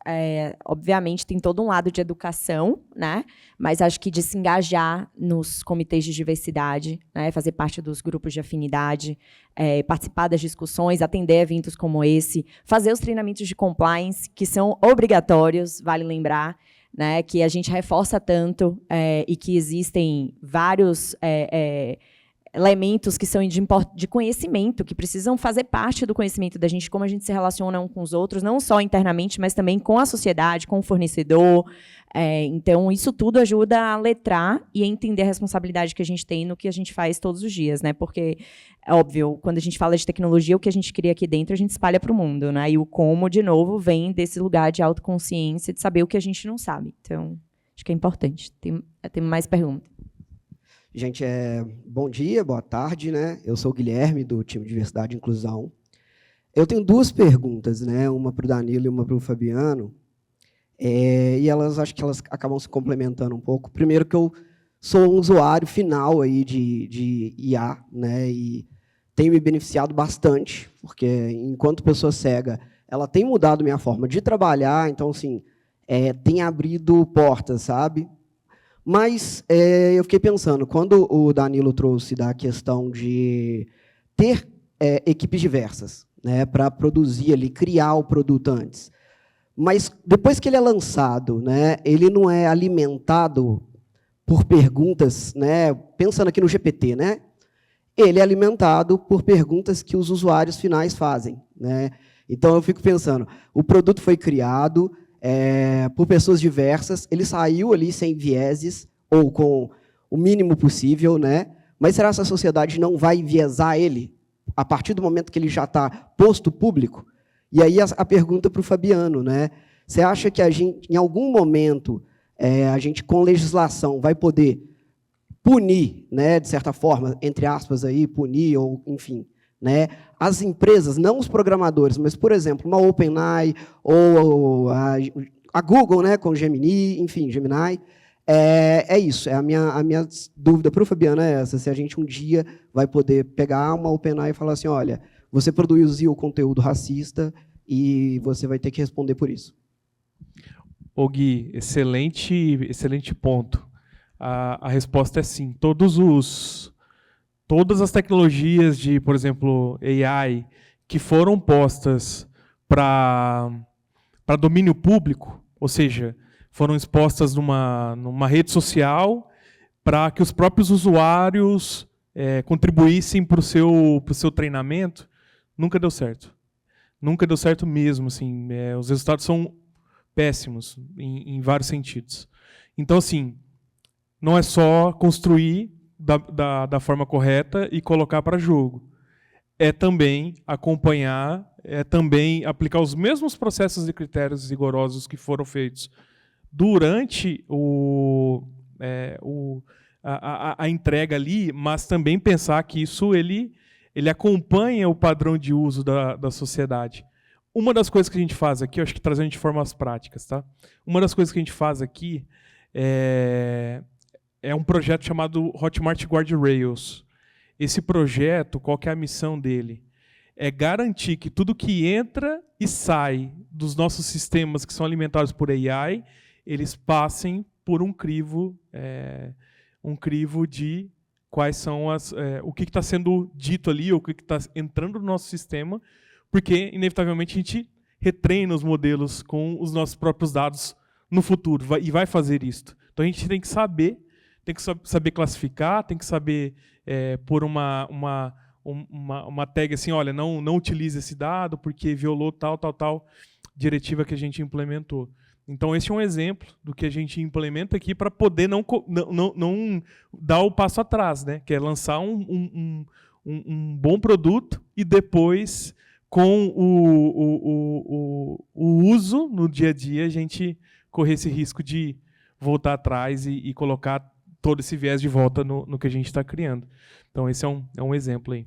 obviamente tem todo um lado de educação, né? Mas acho que de se engajar nos comitês de diversidade, né? Fazer parte dos grupos de afinidade, participar das discussões, atender eventos como esse, fazer os treinamentos de compliance, que são obrigatórios, vale lembrar, né? Que a gente reforça tanto e que existem vários elementos que são de conhecimento, que precisam fazer parte do conhecimento da gente, como a gente se relaciona um com os outros, não só internamente, mas também com a sociedade, com o fornecedor. Então, isso tudo ajuda a letrar e a entender a responsabilidade que a gente tem no que a gente faz todos os dias, né? Porque, é óbvio, quando a gente fala de tecnologia, o que a gente cria aqui dentro, a gente espalha para o mundo, né? E o como, de novo, vem desse lugar de autoconsciência, de saber o que a gente não sabe. Então, acho que é importante. Tem mais perguntas. Gente, bom dia, boa tarde, né? Eu sou o Guilherme, do time Diversidade e Inclusão. Eu tenho duas perguntas, né? Uma para o Danilo e uma para o Fabiano. E acho que elas acabam se complementando um pouco. Primeiro, que eu sou um usuário final aí de IA, né? E tenho me beneficiado bastante, porque, enquanto pessoa cega, ela tem mudado minha forma de trabalhar, então, assim, tem abrido portas, sabe? Mas eu fiquei pensando, quando o Danilo trouxe da questão de ter equipes diversas, né, para produzir ali, criar o produto antes, mas depois que ele é lançado, né, ele não é alimentado por perguntas, né, pensando aqui no GPT, né, ele é alimentado por perguntas que os usuários finais fazem, né? Então, eu fico pensando, o produto foi criado por pessoas diversas, ele saiu ali sem vieses, ou com o mínimo possível, né? Mas será que a sociedade não vai enviesar ele a partir do momento que ele já está posto público? E aí a pergunta para o Fabiano, né? Você acha que a gente, em algum momento, a gente, com legislação, vai poder punir, né, de certa forma, entre aspas, aí, punir, ou, enfim, né, as empresas, não os programadores, mas, por exemplo, uma OpenAI ou a Google, né, com Gemini, enfim, Gemini. Isso, a minha dúvida para o Fabiano é essa, se a gente um dia vai poder pegar uma OpenAI e falar assim, olha, você produziu conteúdo racista e você vai ter que responder por isso. Ô Gui, excelente ponto. A resposta é sim. Todas as tecnologias de, por exemplo, AI, que foram postas para domínio público, ou seja, foram expostas numa rede social para que os próprios usuários contribuíssem para o seu treinamento, nunca deu certo. Nunca deu certo mesmo. Assim, os resultados são péssimos em vários sentidos. Então, assim, não é só construir da forma correta e colocar para jogo. É também acompanhar, é também aplicar os mesmos processos e critérios rigorosos que foram feitos durante a entrega ali, mas também pensar que isso ele acompanha o padrão de uso da sociedade. Uma das coisas que a gente faz aqui, eu acho que trazendo de formas práticas, tá? Uma das coisas que a gente faz aqui é um projeto chamado Hotmart Guardrails. Esse projeto, qual que é a missão dele? É garantir que tudo que entra e sai dos nossos sistemas que são alimentados por AI, eles passem por um crivo de quais são o que está sendo dito ali, ou o que está entrando no nosso sistema, porque, inevitavelmente, a gente retreina os modelos com os nossos próprios dados no futuro, e vai fazer isso. Então, a gente tem que saber classificar, tem que saber pôr uma tag assim, olha, não utilize esse dado porque violou tal diretiva que a gente implementou. Então, esse é um exemplo do que a gente implementa aqui para poder não dar o passo atrás, né? Que é lançar um bom produto e depois, com o uso no dia a dia, a gente correr esse risco de voltar atrás e colocar todo esse viés de volta no que a gente está criando. Então, esse é um exemplo aí.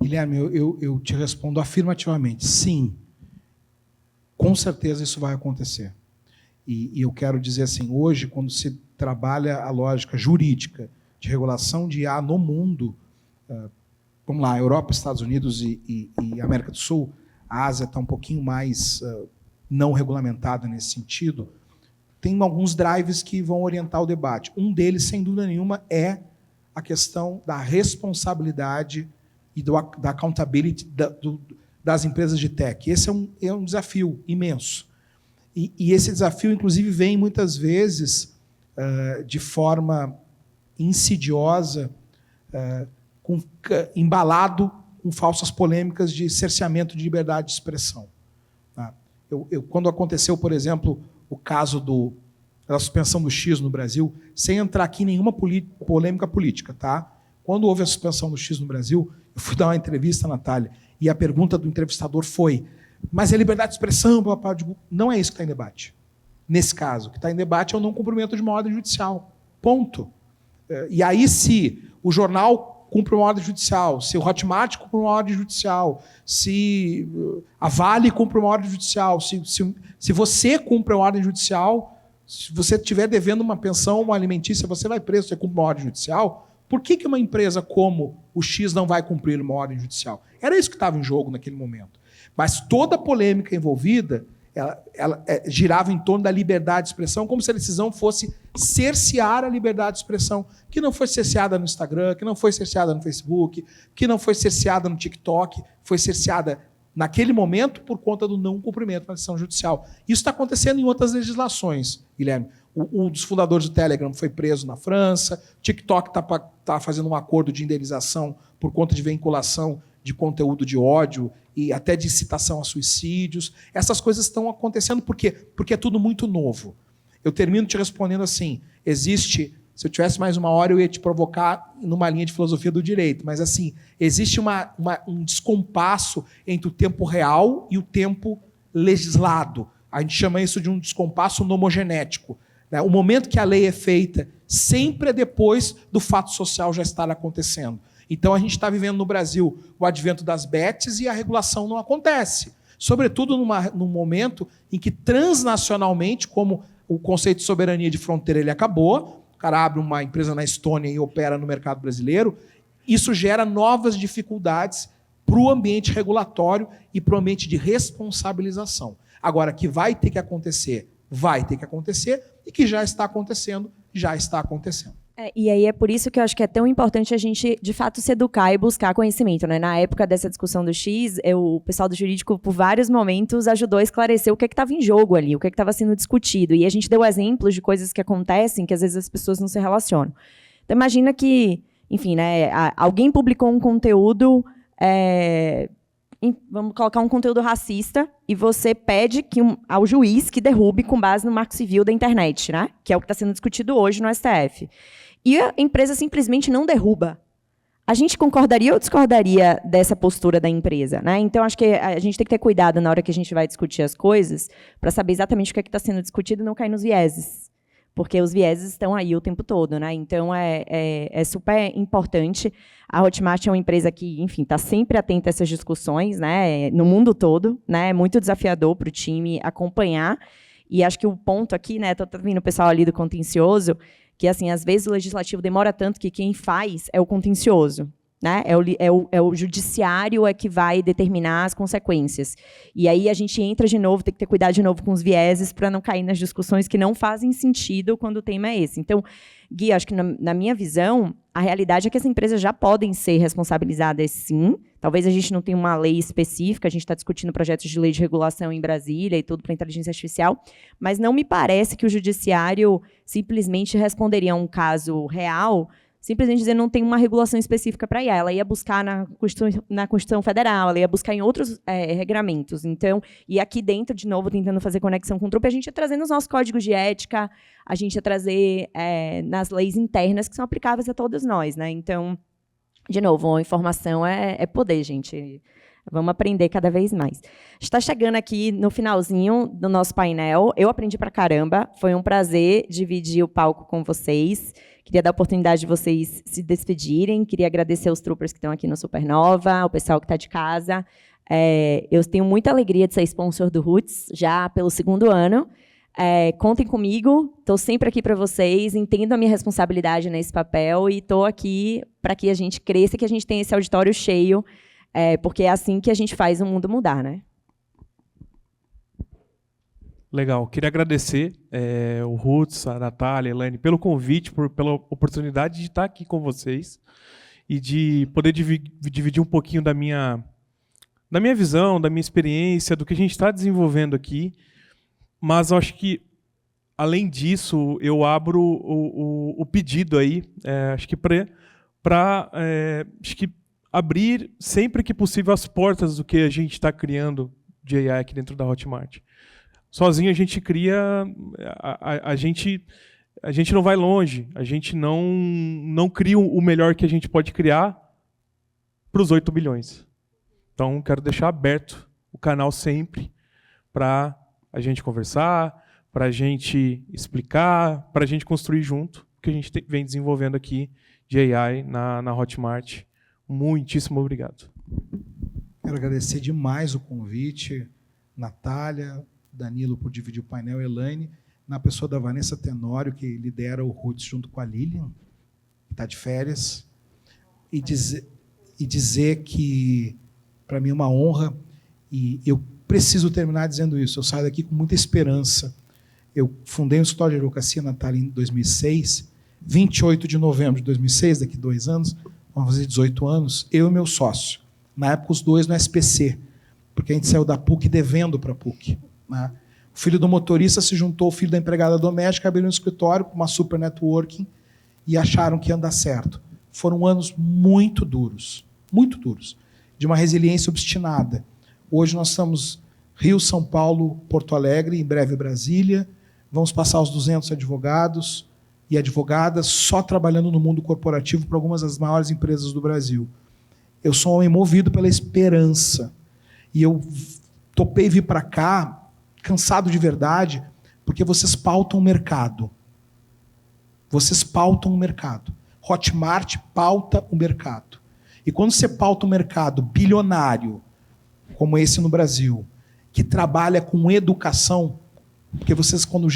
Guilherme, eu te respondo afirmativamente. Sim, com certeza isso vai acontecer. E eu quero dizer assim, hoje, quando se trabalha a lógica jurídica de regulação de IA no mundo, vamos lá, Europa, Estados Unidos e América do Sul, a Ásia está um pouquinho mais não regulamentada nesse sentido, tem alguns drives que vão orientar o debate. Um deles, sem dúvida nenhuma, é a questão da responsabilidade e da accountability das empresas de tech. Esse é um desafio imenso. E esse desafio, inclusive, vem muitas vezes de forma insidiosa, embalado com falsas polêmicas de cerceamento de liberdade de expressão. Tá? Quando aconteceu, por exemplo, o caso da suspensão do X no Brasil, sem entrar aqui em nenhuma polêmica política, tá? Quando houve a suspensão do X no Brasil, eu fui dar uma entrevista, Natália, e a pergunta do entrevistador foi: mas é liberdade de expressão? Eu digo, não é isso que está em debate. Nesse caso, o que está em debate é o não cumprimento de uma ordem judicial. Ponto. E aí, se o jornal cumpre uma ordem judicial, se o Hotmart cumpre uma ordem judicial, se a Vale cumpre uma ordem judicial, se você cumpre uma ordem judicial, se você estiver devendo uma pensão, uma alimentícia, você vai preso, você cumpre uma ordem judicial. Por que uma empresa como o X não vai cumprir uma ordem judicial? Era isso que estava em jogo naquele momento. Mas toda a polêmica envolvida, ela girava em torno da liberdade de expressão, como se a decisão fosse cercear a liberdade de expressão, que não foi cerceada no Instagram, que não foi cerceada no Facebook, que não foi cerceada no TikTok, foi cerceada naquele momento por conta do não cumprimento da decisão judicial. Isso está acontecendo em outras legislações, Guilherme. Um dos fundadores do Telegram foi preso na França, o TikTok está fazendo um acordo de indenização por conta de vinculação de conteúdo de ódio e até de incitação a suicídios. Essas coisas estão acontecendo por quê? Porque é tudo muito novo. Eu termino te respondendo assim, se eu tivesse mais uma hora, eu ia te provocar numa linha de filosofia do direito, mas assim, existe um descompasso entre o tempo real e o tempo legislado. A gente chama isso de um descompasso nomogenético. O momento que a lei é feita sempre é depois do fato social já estar acontecendo. Então, a gente está vivendo no Brasil o advento das bets e a regulação não acontece. Sobretudo num momento em que, transnacionalmente, como o conceito de soberania de fronteira ele acabou, o cara abre uma empresa na Estônia e opera no mercado brasileiro, isso gera novas dificuldades para o ambiente regulatório e para o ambiente de responsabilização. Agora, que vai ter que acontecer, e que já está acontecendo, já está acontecendo. E aí é por isso que eu acho que é tão importante a gente, de fato, se educar e buscar conhecimento, né? Na época dessa discussão do X, o pessoal do jurídico, por vários momentos, ajudou a esclarecer o que estava em jogo ali, o que estava sendo discutido. E a gente deu exemplos de coisas que acontecem que, às vezes, as pessoas não se relacionam. Então, imagina que, enfim, né, alguém publicou um conteúdo... vamos colocar um conteúdo racista e você pede ao juiz que derrube com base no Marco Civil da internet, né? Que é o que está sendo discutido hoje no STF. E a empresa simplesmente não derruba. A gente concordaria ou discordaria dessa postura da empresa, né? Então, acho que a gente tem que ter cuidado na hora que a gente vai discutir as coisas para saber exatamente o que é que está sendo discutido e não cair nos vieses. Porque os vieses estão aí o tempo todo, né? Então, é super importante. A Hotmart é uma empresa que, enfim, está sempre atenta a essas discussões, né? No mundo todo, né? É muito desafiador para o time acompanhar. E acho que o ponto aqui, né? Estou vendo o pessoal ali do contencioso, que, assim, às vezes o legislativo demora tanto que quem faz é o contencioso. Né? É o judiciário que vai determinar as consequências. E aí a gente entra de novo, tem que ter cuidado de novo com os vieses para não cair nas discussões que não fazem sentido quando o tema é esse. Então, Gui, acho que na minha visão, a realidade é que as empresas já podem ser responsabilizadas, sim. Talvez a gente não tenha uma lei específica, a gente está discutindo projetos de lei de regulação em Brasília e tudo para inteligência artificial, mas não me parece que o judiciário simplesmente responderia a um caso real simplesmente dizer não tem uma regulação específica para IA. Ela ia buscar na Constituição Federal, ela ia buscar em outros regramentos. Então, e aqui dentro, de novo, tentando fazer conexão com o trupe, a gente ia trazer nos nossos códigos de ética, a gente ia trazer nas leis internas que são aplicáveis a todos nós, né? Então, de novo, a informação é poder, gente. Vamos aprender cada vez mais. A gente está chegando aqui no finalzinho do nosso painel. Eu aprendi pra caramba. Foi um prazer dividir o palco com vocês. Queria dar a oportunidade de vocês se despedirem. Queria agradecer aos troopers que estão aqui no Supernova, o pessoal que está de casa. Eu tenho muita alegria de ser sponsor do Roots, já pelo 2º ano. Contem comigo, estou sempre aqui para vocês, entendo a minha responsabilidade nesse papel e estou aqui para que a gente cresça e que a gente tenha esse auditório cheio, porque é assim que a gente faz o mundo mudar, né? Legal. Queria agradecer o Roots, a Natália, a Elaine, pelo convite, pela oportunidade de estar aqui com vocês e de poder dividir um pouquinho da minha visão, da minha experiência, do que a gente está desenvolvendo aqui. Mas eu acho que, além disso, eu abro o pedido aí, acho que para abrir sempre que possível as portas do que a gente está criando de AI aqui dentro da Hotmart. Sozinho a gente cria, a gente não vai longe, a gente não cria o melhor que a gente pode criar para os 8 bilhões. Então, quero deixar aberto o canal sempre para a gente conversar, para a gente explicar, para a gente construir junto o que a gente vem desenvolvendo aqui de AI na Hotmart. Muitíssimo obrigado. Quero agradecer demais o convite, Natália, Danilo por dividir o painel, Elaine, na pessoa da Vanessa Tenório, que lidera o Roots junto com a Lilian, que está de férias, e dizer que, para mim, é uma honra, e eu preciso terminar dizendo isso. Eu saio daqui com muita esperança. Eu fundei um escritório de advocacia, Natália, em 2006, 28 de novembro de 2006, daqui 2 anos, vamos fazer 18 anos, eu e meu sócio. Na época, os dois no SPC, porque a gente saiu da PUC devendo para a PUC. Né? O filho do motorista se juntou ao filho da empregada doméstica, abriram um escritório com uma super networking e acharam que ia dar certo. Foram anos muito duros, de uma resiliência obstinada. Hoje nós estamos Rio, São Paulo, Porto Alegre, em breve Brasília. Vamos passar os 200 advogados e advogadas só trabalhando no mundo corporativo para algumas das maiores empresas do Brasil. Eu sou um homem movido pela esperança. E eu topei vir para cá, cansado de verdade, porque vocês pautam o mercado. Vocês pautam o mercado. Hotmart pauta o mercado. E quando você pauta um mercado bilionário, como esse no Brasil, que trabalha com educação, porque vocês, quando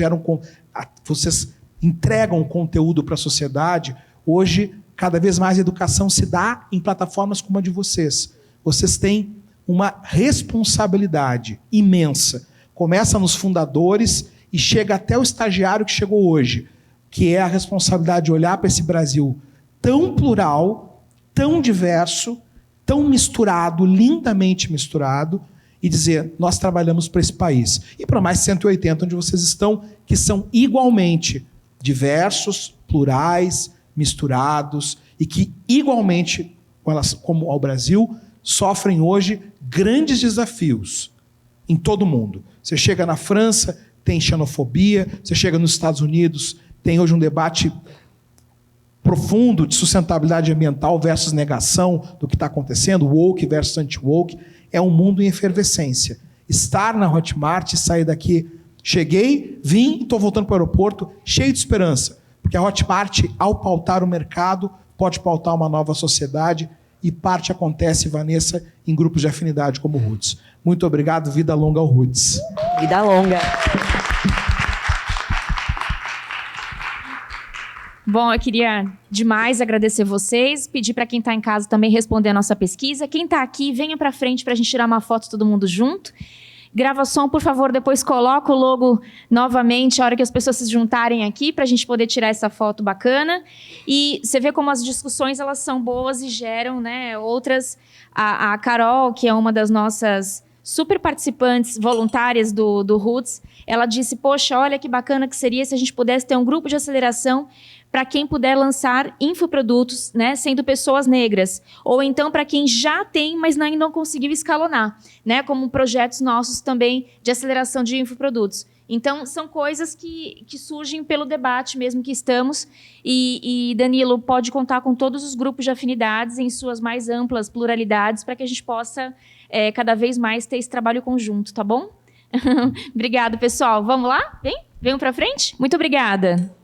vocês entregam conteúdo para a sociedade, hoje, cada vez mais a educação se dá em plataformas como a de vocês. Vocês têm uma responsabilidade imensa. Começa nos fundadores e chega até o estagiário que chegou hoje, que é a responsabilidade de olhar para esse Brasil tão plural, tão diverso, tão misturado, lindamente misturado, e dizer, nós trabalhamos para esse país. E para mais 180, onde vocês estão, que são igualmente diversos, plurais, misturados, e que igualmente, como ao Brasil, sofrem hoje grandes desafios em todo o mundo. Você chega na França, tem xenofobia, você chega nos Estados Unidos, tem hoje um debate profundo de sustentabilidade ambiental versus negação do que está acontecendo, woke versus anti-woke. É um mundo em efervescência. Estar na Hotmart e sair daqui, cheguei, vim e estou voltando para o aeroporto cheio de esperança, porque a Hotmart, ao pautar o mercado, pode pautar uma nova sociedade, e parte acontece, Vanessa, em grupos de afinidade como o Roots. Muito obrigado, vida longa ao Roots. Vida longa. Bom, eu queria demais agradecer vocês, pedir para quem está em casa também responder a nossa pesquisa. Quem está aqui, venha para frente para a gente tirar uma foto todo mundo junto. Grava som, por favor, depois coloca o logo novamente, a hora que as pessoas se juntarem aqui, para a gente poder tirar essa foto bacana. E você vê como as discussões elas são boas e geram, né, outras. A Carol, que é uma das nossas super participantes voluntárias do Roots, ela disse, poxa, olha que bacana que seria se a gente pudesse ter um grupo de aceleração para quem puder lançar infoprodutos, né, sendo pessoas negras. Ou então para quem já tem, mas ainda não conseguiu escalonar, né, como projetos nossos também de aceleração de infoprodutos. Então, são coisas que surgem pelo debate mesmo que estamos. E Danilo, pode contar com todos os grupos de afinidades em suas mais amplas pluralidades para que a gente possa cada vez mais ter esse trabalho conjunto, tá bom? Obrigada, pessoal. Vamos lá? Venham para frente? Muito obrigada.